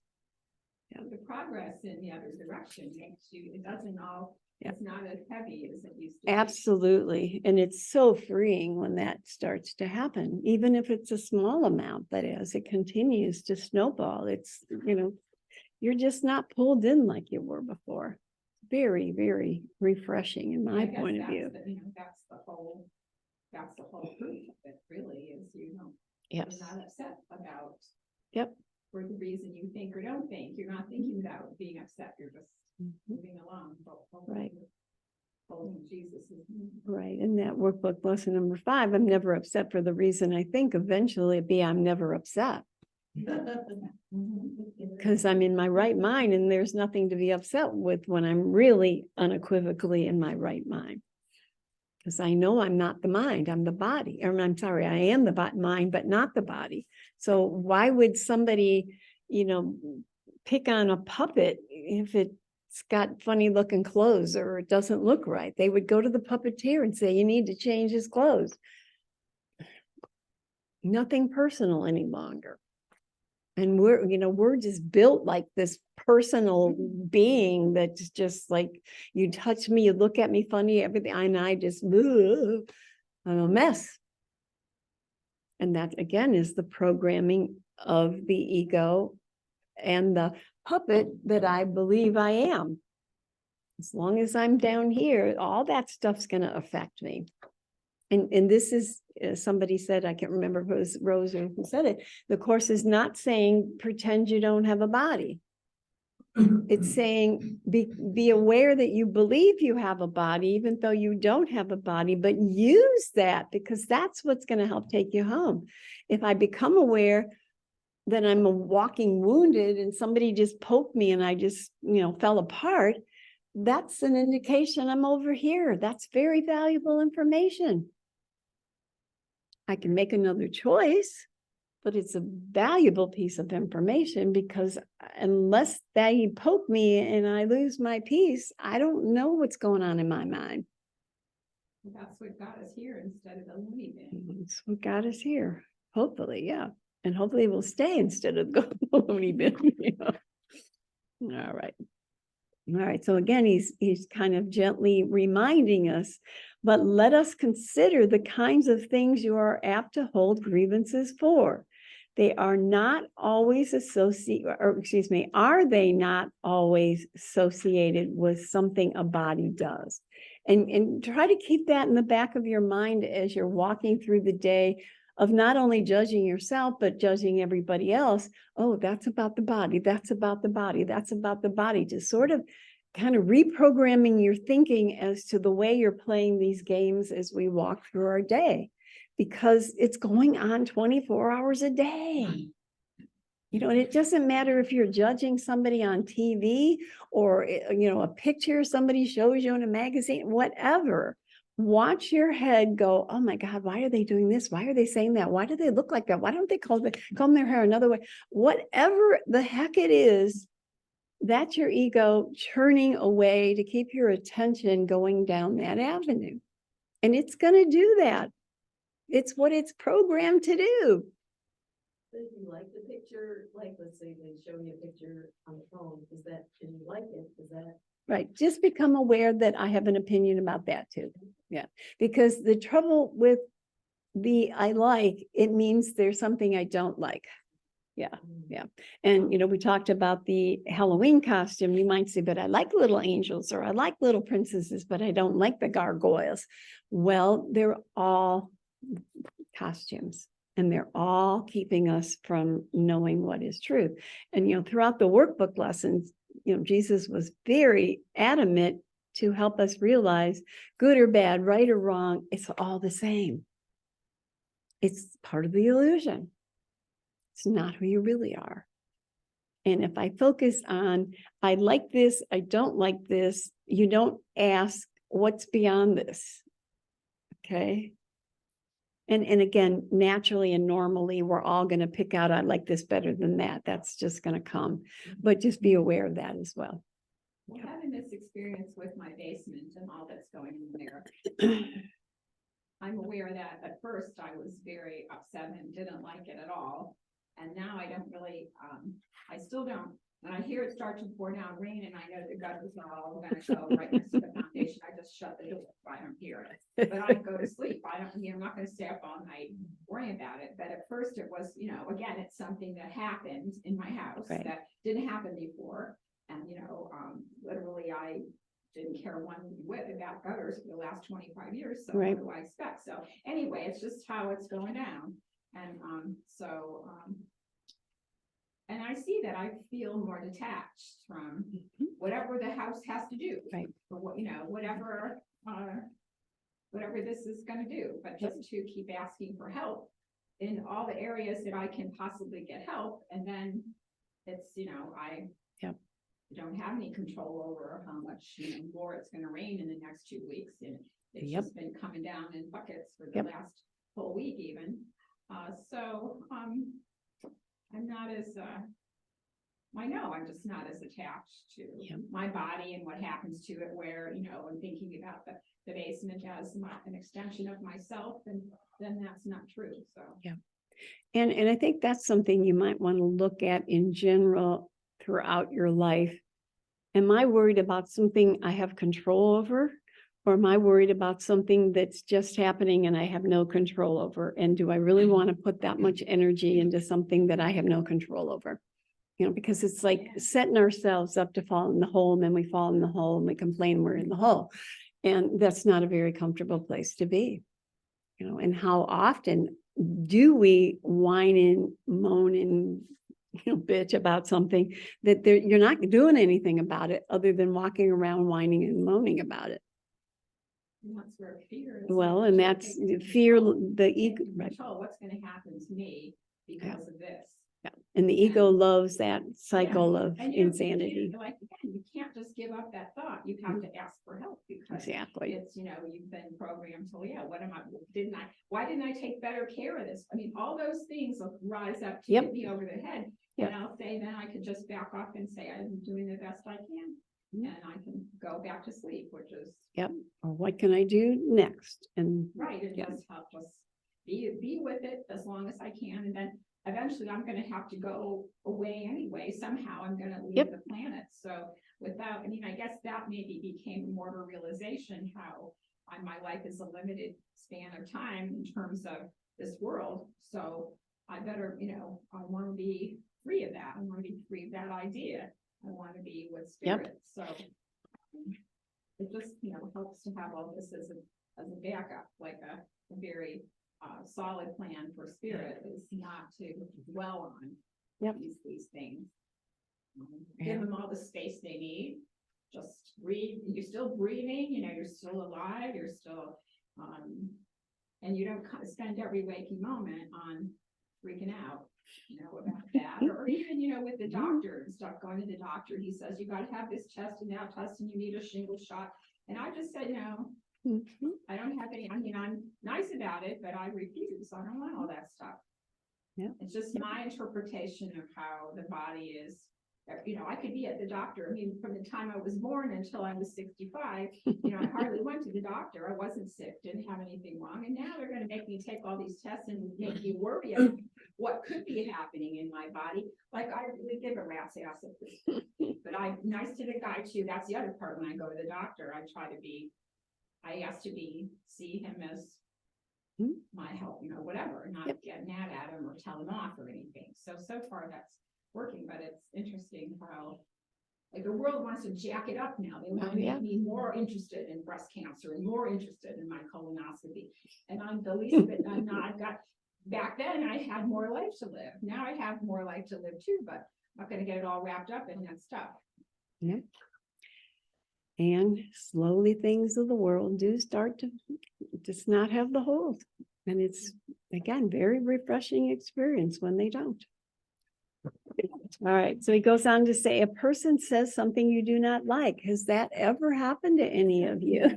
The progress in the other direction makes you, it doesn't all, Yeah. it's not as heavy as it used to be. Absolutely. And it's so freeing when that starts to happen, even if it's a small amount, but as it continues to snowball, it's, you're just not pulled in like you were before. Very, very refreshing in I my guess point of that's view. that's the whole proof of it really is, Yes. you're not upset about. Yep. For the reason you think or don't think, you're not thinking about being upset, you're just Mhm. moving along. Right. Holding Jesus. Right. And that workbook lesson number 5, I'm never upset for the reason I think. Eventually it'd be I'm never upset because I'm in my right mind and there's nothing to be upset with when I'm really unequivocally in my right mind. Because I know I'm not the mind, I'm the body. Or I'm sorry, I am the mind, but not the body. So why would somebody, pick on a puppet if it's got funny looking clothes or it doesn't look right? They would go to the puppeteer and say, you need to change his clothes. Nothing personal any longer. And we're just built like this personal being that's just like, you touch me, you look at me funny, everything, and I just, I'm a mess. And that again is the programming of the ego and the puppet that I believe I am. As long as I'm down here, all that stuff's going to affect me. And this is, somebody said, I can't remember if it was Rose or who said it, the Course is not saying pretend you don't have a body. It's saying be aware that you believe you have a body, even though you don't have a body, but use that because that's what's going to help take you home. If I become aware that I'm a walking wounded and somebody just poked me and I just, fell apart, that's an indication I'm over here. That's very valuable information. I can make another choice, but it's a valuable piece of information because unless they poke me and I lose my peace, I don't know what's going on in my mind. That's what got us here instead of the loony bin. That's what got us here, hopefully, yeah. And hopefully we'll stay instead of the loony bin, you know. All right. All right, so again, he's kind of gently reminding us, but let us consider the kinds of things you are apt to hold grievances for. They are not always are they not always associated with something a body does? And try to keep that in the back of your mind as you're walking through the day of not only judging yourself, but judging everybody else. Oh, that's about the body. That's about the body. That's about the body. To sort of kind of reprogramming your thinking as to the way you're playing these games as we walk through our day, because it's going on 24 hours a day. You know, and it doesn't matter if you're judging somebody on TV or, you know, a picture somebody shows you in a magazine, whatever. Watch your head go, oh my God, why are they doing this? Why are they saying that? Why do they look like that? Why don't they comb their hair another way? Whatever the heck it is, that's your ego churning away to keep your attention going down that avenue. And it's going to do that. It's what it's programmed to do. But if you like the picture, like, let's say they show you a picture on the phone, and you like it, is that? Right. Just become aware that I have an opinion about that too. Yeah. Because the trouble with the I like, it means there's something I don't like. Yeah. Yeah. And, you know, we talked about the Halloween costume. You might say, but I like little angels or I like little princesses, but I don't like the gargoyles. Well, they're all costumes. And they're all keeping us from knowing what is truth. And, you know, throughout the workbook lessons, you know, Jesus was very adamant to help us realize good or bad, right or wrong, it's all the same. It's part of the illusion. It's not who you really are. And if I focus on, I like this, I don't like this, you don't ask what's beyond this. Okay. And again, naturally and normally, we're all going to pick out, I like this better than that. That's just going to come. But just be aware of that as well. Well, having this experience with my basement and all that's going in there, I'm aware that at first I was very upset and didn't like it at all. And now I don't really, I still don't. When I hear it start to pour down rain and I know the gutters are all gonna go right next to the foundation, I just shut the door. I don't hear it. But I go to sleep. I'm not gonna stay up all night worrying about it. But at first it was, you know, again, it's something that happened in my house Right. that didn't happen before. And, you know, literally I didn't care one whit about gutters for the last 25 years. So Right. what do I expect? So anyway, it's just how it's going down. And and I see that I feel more detached from whatever the house has to do. Right. For what, you know, whatever this is gonna do, but just to keep asking for help in all the areas that I can possibly get help. And then it's, you know, I don't have any control over how much, you know, more it's gonna rain in the next 2 weeks. And it's just been coming down in buckets for the last whole week even. I'm not as, I know I'm just not as attached to my body and what happens to it, where, you know, I'm thinking about the basement as an extension of myself, and then that's not true, so. Yeah. And I think that's something you might want to look at in general throughout your life. Am I worried about something I have control over? Or am I worried about something that's just happening and I have no control over? And do I really want to put that much energy into something that I have no control over? You know, because it's like setting ourselves up to fall in the hole, and then we fall in the hole and we complain we're in the hole. And that's not a very comfortable place to be. You know, and how often do we whine and moan and, you know, bitch about something that you're not doing anything about it other than walking around whining and moaning about it? And that's where fear is. Well, and that's the fear, the ego, right? Control what's gonna happen to me because of this. Yeah. And the ego loves that cycle of And insanity. like, again, you can't just give up that thought. You have to ask for help, because Exactly. it's, you know, you've been programmed to, why didn't I take better care of this? I mean, all those things will rise up to hit me over the head. And I'll say, then I could just back off and say, I'm doing the best I can. And I can go back to sleep, which is or what can I do next? And right. It Yeah. does help us be with it as long as I can. And then eventually I'm gonna have to go away anyway. Somehow I'm gonna leave Yep. the planet. So without, I mean, I guess that maybe became more of a realization how my life is a limited span of time in terms of this world. So I better, I want to be free of that. I want to be free of that idea. I want to be with spirit. So it just, helps to have all this as a backup, like a very solid plan for spirit is not to dwell on Yep. these things. Yeah. Give them all the space they need. Just breathe. You're still breathing, you're still alive, you're still, and you don't spend every waking moment on freaking out, about that. Or even, with the doctor and stuff, going to the doctor, he says, you gotta have this test and that test and you need a shingle shot. And I just said, no, Mhm. I don't have any, I'm nice about it, but I refuse. I don't want all that stuff. Yeah. It's just my interpretation of how the body is. I could be at the doctor. I mean, from the time I was born until I was 65, I hardly went to the doctor. I wasn't sick, didn't have anything wrong. And now they're going to make me take all these tests and make me worry about what could be happening in my body. Like I really give a rat's ass at this. But I'm nice to the guy too. That's the other part when I go to the doctor. I ask to see him as my help, whatever, not get mad at him or tell him off or anything. So far that's working, but it's interesting how like the world wants to jack it up now. They want to make me more interested in breast cancer and more interested in my colonoscopy. And I'm the least of it. I'm not. I've got back then I had more life to live. Now I have more life to live too, but I'm not going to get it all wrapped up in that stuff. Yep. And slowly things of the world do start to just not have the hold. And it's, again, very refreshing experience when they don't. All right, so he goes on to say, a person says something you do not like. Has that ever happened to any of you?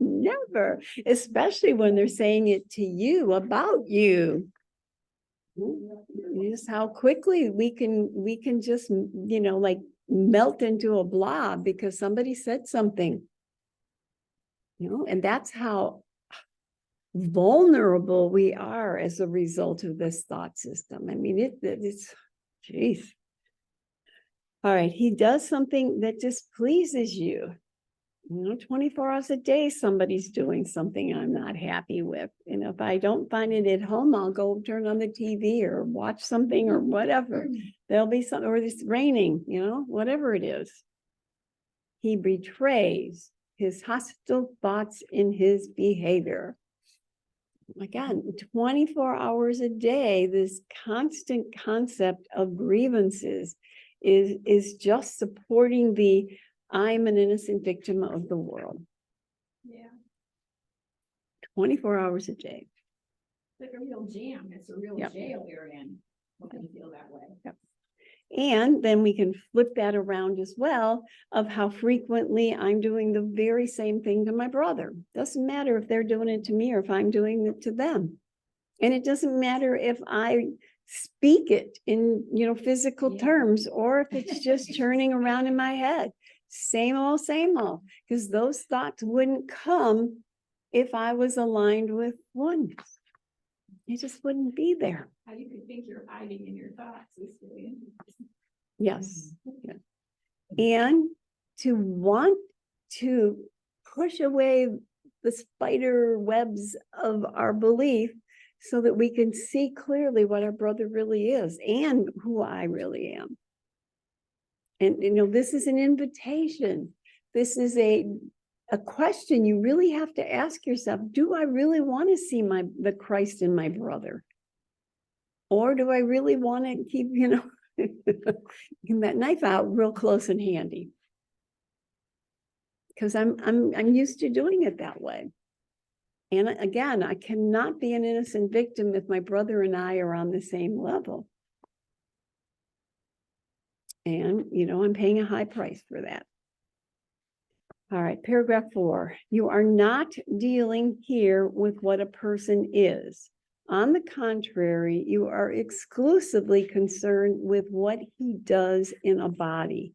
Never, especially when they're saying it to you, about you. Just how quickly we can just, like melt into a blob because somebody said something. And that's how vulnerable we are as a result of this thought system. I mean, it's, geez. All right, he does something that displeases you. 24 hours a day, somebody's doing something I'm not happy with. And if I don't find it at home, I'll go turn on the TV or watch something or whatever. There'll be something, or it's raining, whatever it is. He betrays his hostile thoughts in his behavior. Again, 24 hours a day, this constant concept of grievances is just supporting the I'm an innocent victim of the world. Yeah. 24 hours a day. It's like a real jam. It's a real jail you're in when you feel that way. Yep. And then we can flip that around as well of how frequently I'm doing the very same thing to my brother. Doesn't matter if they're doing it to me or if I'm doing it to them. And it doesn't matter if I speak it in, physical terms, or if it's just turning around in my head. Same old, because those thoughts wouldn't come if I was aligned with one. It just wouldn't be there. How you could think you're hiding in your thoughts is really interesting. Yes. And to want to push away the spider webs of our belief so that we can see clearly what our brother really is and who I really am. And, this is an invitation. This is a question you really have to ask yourself. Do I really want to see the Christ in my brother? Or do I really want to keep, that knife out real close and handy? Because I'm used to doing it that way. And again, I cannot be an innocent victim if my brother and I are on the same level. And, I'm paying a high price for that. All right, paragraph 4. You are not dealing here with what a person is. On the contrary, you are exclusively concerned with what he does in a body.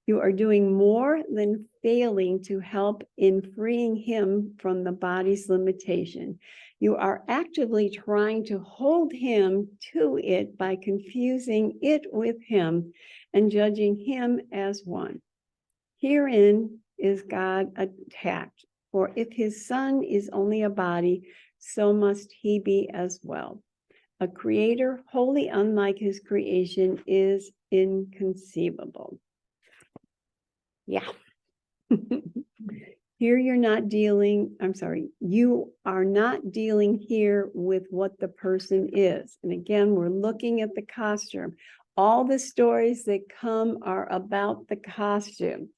You are doing more than failing to help in freeing him from the body's limitation. You are actively trying to hold him to it by confusing it with him and judging him as one. Herein is God attacked, for if his son is only a body, so must he be as well. A creator wholly unlike his creation is inconceivable. Yeah. Here you're not dealing, I'm sorry, you are not dealing here with what the person is. And again, we're looking at the costume. All the stories that come are about the costume.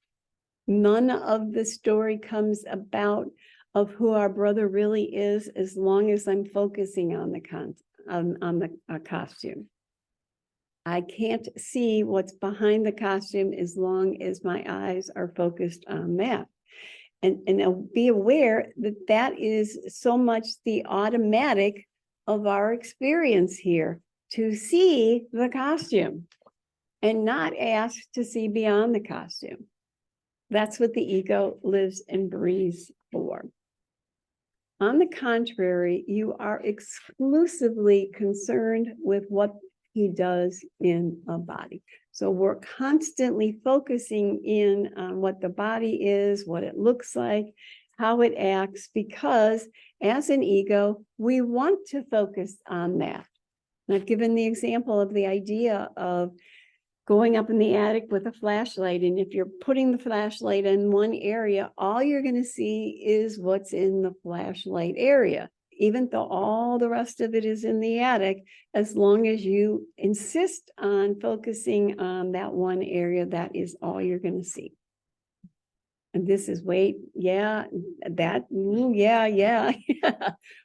None of the story comes about of who our brother really is, as long as I'm focusing on the costume. I can't see what's behind the costume as long as my eyes are focused on that. And be aware that that is so much the automatic of our experience here, to see the costume and not ask to see beyond the costume. That's what the ego lives and breathes for. On the contrary, you are exclusively concerned with what he does in a body. So we're constantly focusing in on what the body is, what it looks like, how it acts, because as an ego, we want to focus on that. And I've given the example of the idea of going up in the attic with a flashlight. And if you're putting the flashlight in one area, all you're going to see is what's in the flashlight area, even though all the rest of it is in the attic. As long as you insist on focusing on that one area, that is all you're going to see. And this is, wait, yeah, that, yeah, yeah.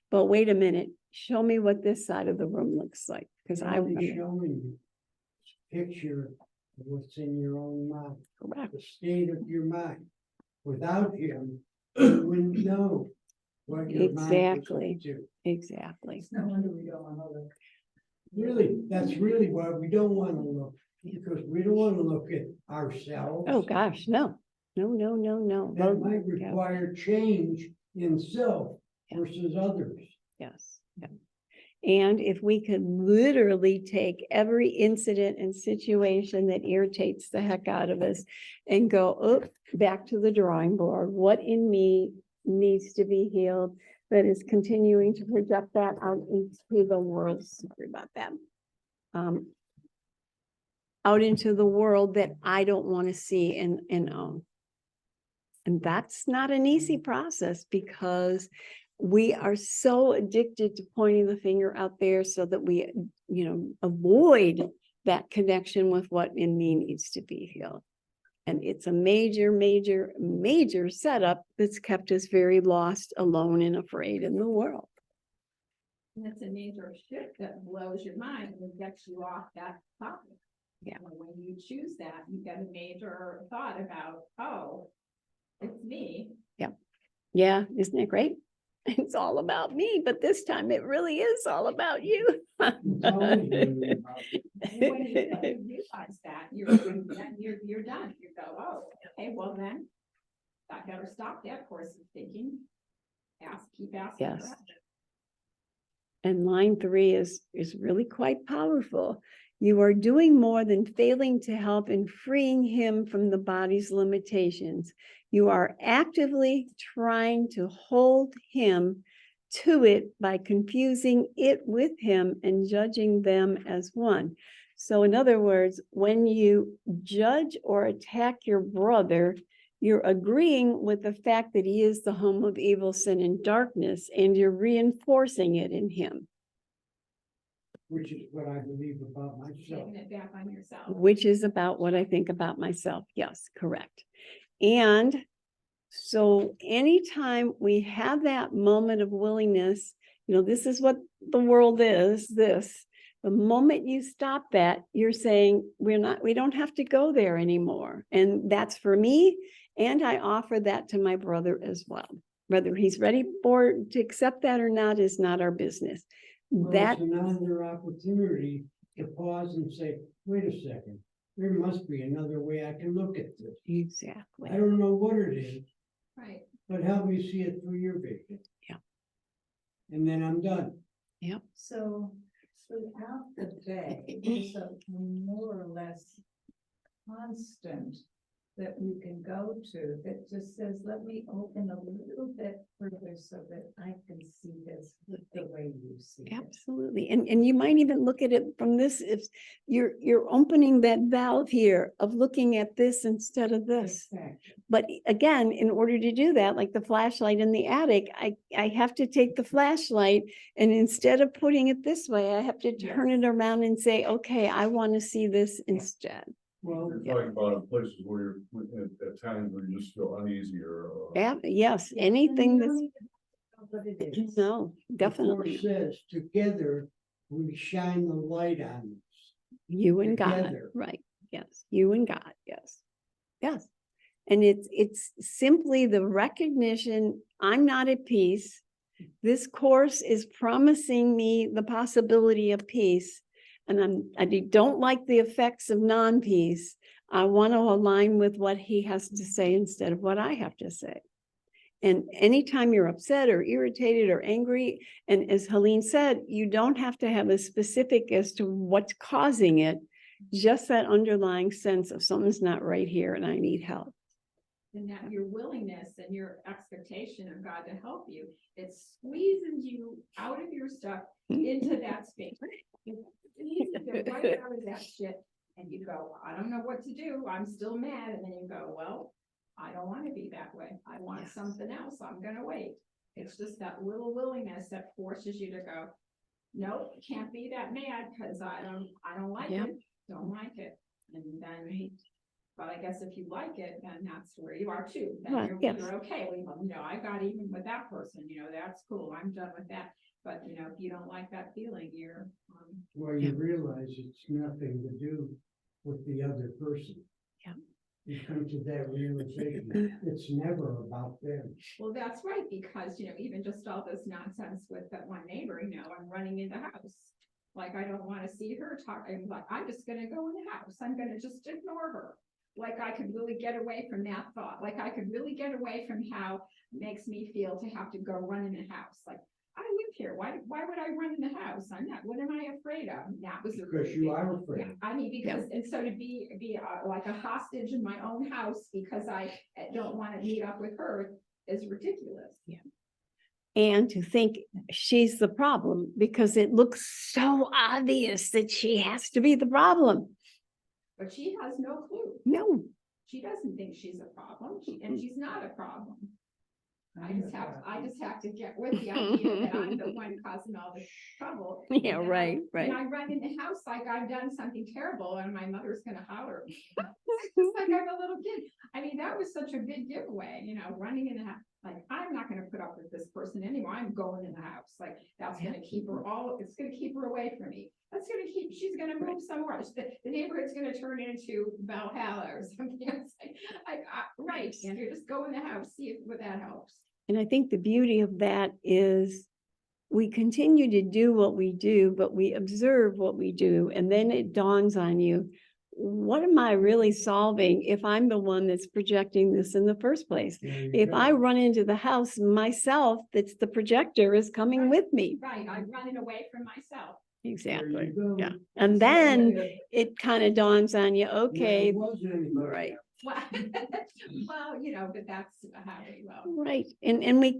But wait a minute, show me what this side of the room looks like. Because I Only showing you picture of what's in your own mind, correct. the state of your mind. Without him, you wouldn't know what your mind was Exactly. up to. Exactly. It's no wonder we don't want to look. Really, that's really why we don't want to look, because we don't want to look at ourselves. Oh, gosh, no. No. That might require change in self versus others. Yes. Yeah. And if we could literally take every incident and situation that irritates the heck out of us and go, oh, back to the drawing board, what in me needs to be healed that is continuing to project that out into the world. Sorry about that. Out into the world that I don't want to see and own. And that's not an easy process, because we are so addicted to pointing the finger out there so that we, avoid that connection with what in me needs to be healed. And it's a major setup that's kept us very lost, alone, and afraid in the world. And it's a major shift that blows your mind and gets you off that topic. Yeah. When you choose that, you get a major thought about, oh, it's me. Yeah, isn't it great? It's all about me, but this time it really is all about you. It's always really about you. And when you realize that, you're done. You go, oh, okay, well then, I better stop that course of thinking. Keep asking. Yes. questions. And line 3 is really quite powerful. You are doing more than failing to help in freeing him from the body's limitations. You are actively trying to hold him to it by confusing it with him and judging them as one. So in other words, when you judge or attack your brother, you're agreeing with the fact that he is the home of evil, sin, and darkness, and you're reinforcing it in him. Which is what I believe about myself. Taking it back on yourself. Which is about what I think about myself. Yes, correct. And so anytime we have that moment of willingness, this is what the world is, the moment you stop that, you're saying, we don't have to go there anymore. And that's for me. And I offer that to my brother as well. Whether he's ready to accept that or not is not our business. Well, That it's another opportunity to pause and say, wait a second, there must be another way I can look at this. Exactly. I don't know what it is, Right. but help me see it through your vision. Yeah. And then I'm done. So throughout the day, there's a more or less constant that we can go to that just says, let me open a little bit further so that I can see this the way you see it. Absolutely. And you might even look at it from this, if you're opening that valve here of looking at this instead of this. Exactly. But again, in order to do that, like the flashlight in the attic, I have to take the flashlight and instead of putting it this way, I have to turn it around and say, okay, I want to see this instead. Well, You're talking about places where you're, at times where you just feel uneasy or. Yes, Yeah, anything and you that's, don't even know what it is. no, the Course definitely. says, together, we shine the light on this. You and God, together. right? Yes, you and God, yes. Yes. And it's simply the recognition, I'm not at peace. This course is promising me the possibility of peace. And I don't like the effects of non-peace. I want to align with what he has to say instead of what I have to say. And anytime you're upset or irritated or angry, and as Helene said, you don't have to have a specific as to what's causing it, just that underlying sense of something's not right here and I need help. And that your willingness and your expectation of God to help you, it squeezes you out of your stuff into that space. It squeezes you right out of that shit, and you go, I don't know what to do, I'm still mad, and then you go, well, I don't want to be that way, I want Yes. something else, I'm gonna wait. It's just that little willingness that forces you to go, nope, can't be that mad, because I don't like Yeah. it, don't like it, and then. But I guess if you like it, then that's where you are too. Then Right, yes. you're okay. Well, I got even with that person, that's cool. I'm done with that. But, if you don't like that feeling, you're, Well, you realize it's nothing to do with the other person. Yeah. You come to that realization, it's never about them. well, that's right. Because, even just all this nonsense with that one neighbor, I'm running in the house. Like, I don't want to see her talk. I'm like, I'm just going to go in the house. I'm going to just ignore her. Like I could really get away from that thought. Like I could really get away from how it makes me feel to have to go run in the house. Like I live here. Why would I run in the house? I'm not. What am I afraid of? That was a Because really you big- are afraid. Yeah, I mean, because and so to be like a hostage in my own house because I don't want to meet up with her is ridiculous. Yeah. And to think she's the problem because it looks so obvious that she has to be the problem. But she has no clue. No. She doesn't think she's a problem. And she's not a problem. I just have to get with the idea that I'm the one causing all this trouble. Yeah, And right, And right. I run in the house like I've done something terrible and my mother's gonna holler. It's like I'm a little kid. I mean, that was such a big giveaway, running in the house. Like, I'm not gonna put up with this person anymore. I'm going in the house. Like, that's gonna keep her it's gonna keep her away from me. She's gonna move somewhere else. The neighborhood's gonna turn into Valhalla or something. It's like, right, Andrew, just go in the house, see if that helps. And I think the beauty of that is we continue to do what we do, but we observe what we do. And then it dawns on you, what am I really solving if I'm the one that's projecting this in the first place? There you If go. I run into the house myself, that's the projector is coming with me. Right, I'm running away from myself. Exactly. There you go. Yeah. And then it kind of dawns on you, Never okay, was anybody right. Well, but that's how we will. Right. And we,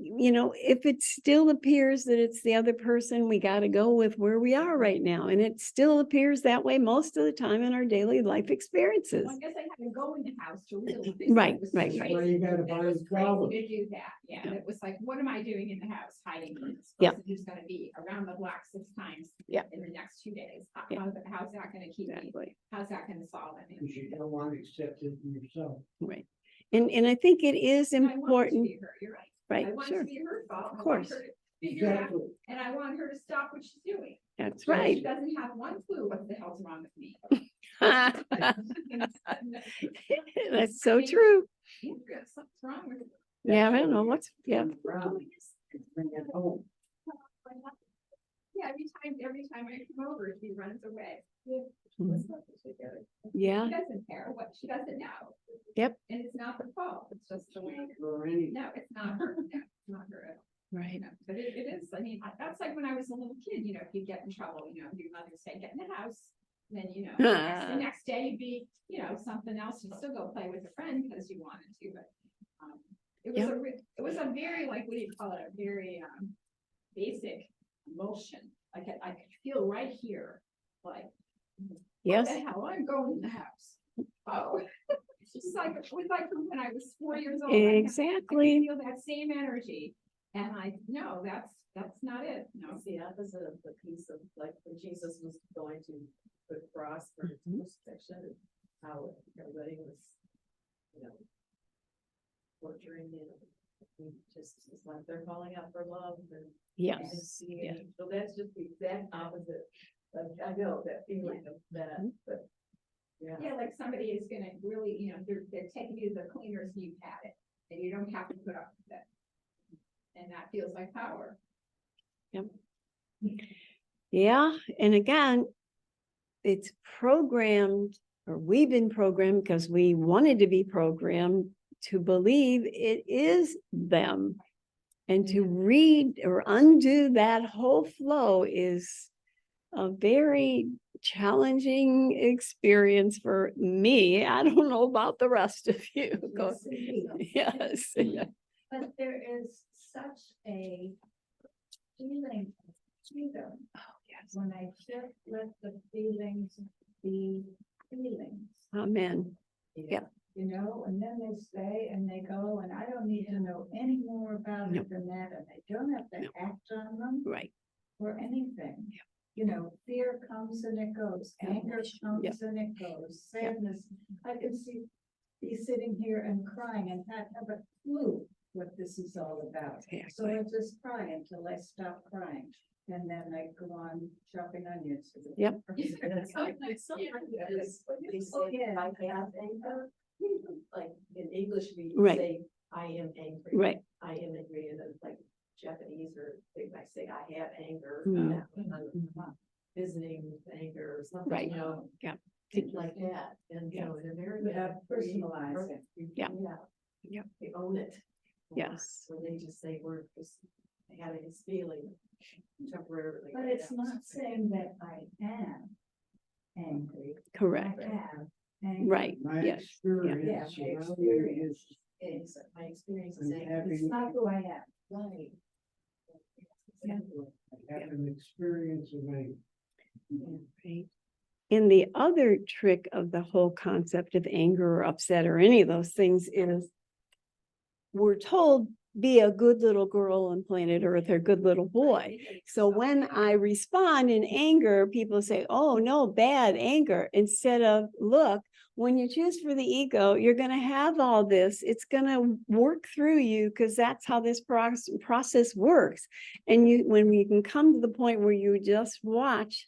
if it still appears that it's the other person, we got to go with where we are right now. And it still appears that way most of the time in our daily life experiences. Well, I guess I had to go in the house to realize. Right, it was right, crazy. right. Well, you gotta It find was a problem. crazy to do that. Yeah, Yeah. it was like, what am I doing in the house hiding from this Yeah. person who's gonna be around the block 6 times Yeah. in the next 2 days? Yeah. How's that gonna keep me? Exactly. How's that gonna solve Because it? you don't want to accept it for yourself. Right. And I think it is I want it to important, be her, you're right. I right? want it Sure. to be her fault. Of I want course. her to figure it out, Exactly. and I want her to stop what she's doing. That's So right. She doesn't have one clue what the hell's wrong with me. That's so true. Yeah, something's wrong with me. Yeah, I don't know what's, yeah. Around, bring it home. Yeah, every time I come over, she runs away. Let's not put it together. Yeah. She doesn't care what, she doesn't know. Yep. And it's not her fault, it's just the way, Or any, no, it's not her, no, it's not her at all. Right. No, but it is, I mean, that's like when I was a little kid, if you get in trouble, your mother would say, get in the house. Then, the next day you'd be, something else, you'd still go play with a friend because you wanted to, but. It was it was a very, like, what do you call it, a very, basic emotion, like, I could feel right here, like. Yes. What the hell, I'm going in the house. Oh, it's just like, it was like from when I was 4 years old. I could Exactly. feel that same energy, and no, that's not it, no. It's the opposite of the piece of, like, when Jesus was going to the cross for his Mhm. crucifixion, and how everybody was, torturing him. He just, it's like they're calling out for love and. Yes. Yeah. So that's just the exact opposite. I know that feeling of that, but. Yeah, like somebody is gonna really, they're taking you to the cleaners and you've had it, and you don't have to put up with it. And that feels like power. Yeah. And again, it's programmed, or we've been programmed because we wanted to be programmed to believe it is them. And to read or undo that whole flow is a very challenging experience for me. I don't know about the rest of you. Go- Yes, indeed. Yes. But there is such a feeling of freedom Oh, yes. when I just let the feelings be feelings, Amen. Yeah. and then they stay and they go, and I don't need to know any more about No. it than that, and I don't have to No. act on them Right. or anything. Fear comes and it goes, Yeah. anger comes Yeah. and it goes, Yeah. sadness. I can be sitting here and crying and not have a clue what this is all about. So Exactly. I just cry until I stop crying, and then I go on chopping onions. Yep. It's like sometimes because they say, I have anger, like in English, we Right. say, I am angry. Right. I am angry, and then like Japanese, or they might say, I have anger. Mm. I'm visiting with anger or something, Right. Yeah. things like that. And so in America. Without personalizing. Yeah. Yeah. Yeah. They own it. Yes. So they just say, we're just having this feeling temporarily. But it's not saying that I am angry. Correct. I have anger. Right. my Yes. experience Yeah, my around here is Is, My experience is I'm saying, having- it's not who I am. right. Yeah. I have an experience of anger. Right. And the other trick of the whole concept of anger or upset or any of those things is we're told be a good little girl on planet Earth or good little boy. So when I respond in anger, people say, oh, no, bad anger, instead of, look, when you choose for the ego, you're going to have all this. It's going to work through you because that's how this process works. And when you can come to the point where you just watch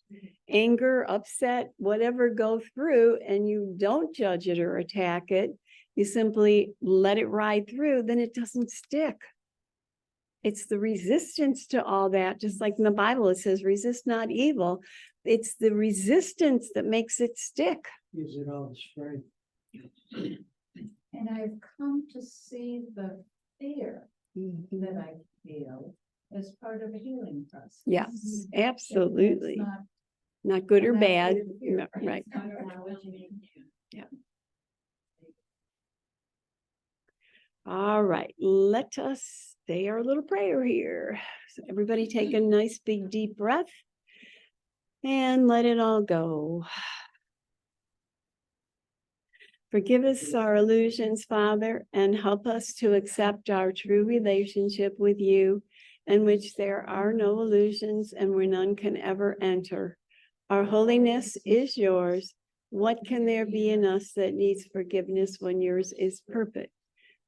anger, upset, whatever go through, and you don't judge it or attack it, you simply let it ride through, then it doesn't stick. It's the resistance to all that, just like in the Bible, it says, resist not evil. It's the resistance that makes it stick. Gives it all the strength. And I've come to see the fear that I feel as part of a healing process. Yes, It's absolutely. Not good or I'm not bad. afraid of fear. No, right. I don't know what you mean. All right, let us say our little prayer here. So everybody take a nice big deep breath and let it all go. Forgive us our illusions, Father, and help us to accept our true relationship with you, in which there are no illusions and where none can ever enter. Our holiness is yours. What can there be in us that needs forgiveness when yours is perfect?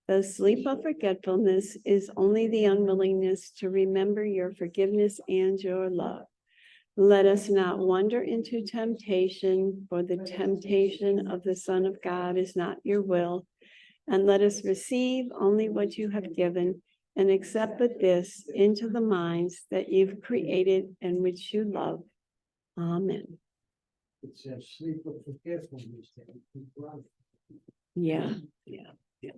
The sleep of forgetfulness is only the unwillingness to remember your forgiveness and your love. Let us not wander into temptation, for the temptation of the Son of God is not your will. And let us receive only what you have given, and accept but this into the minds that you've created and which you love. Amen. It says sleep with forgetfulness, keep running. Yeah, yeah.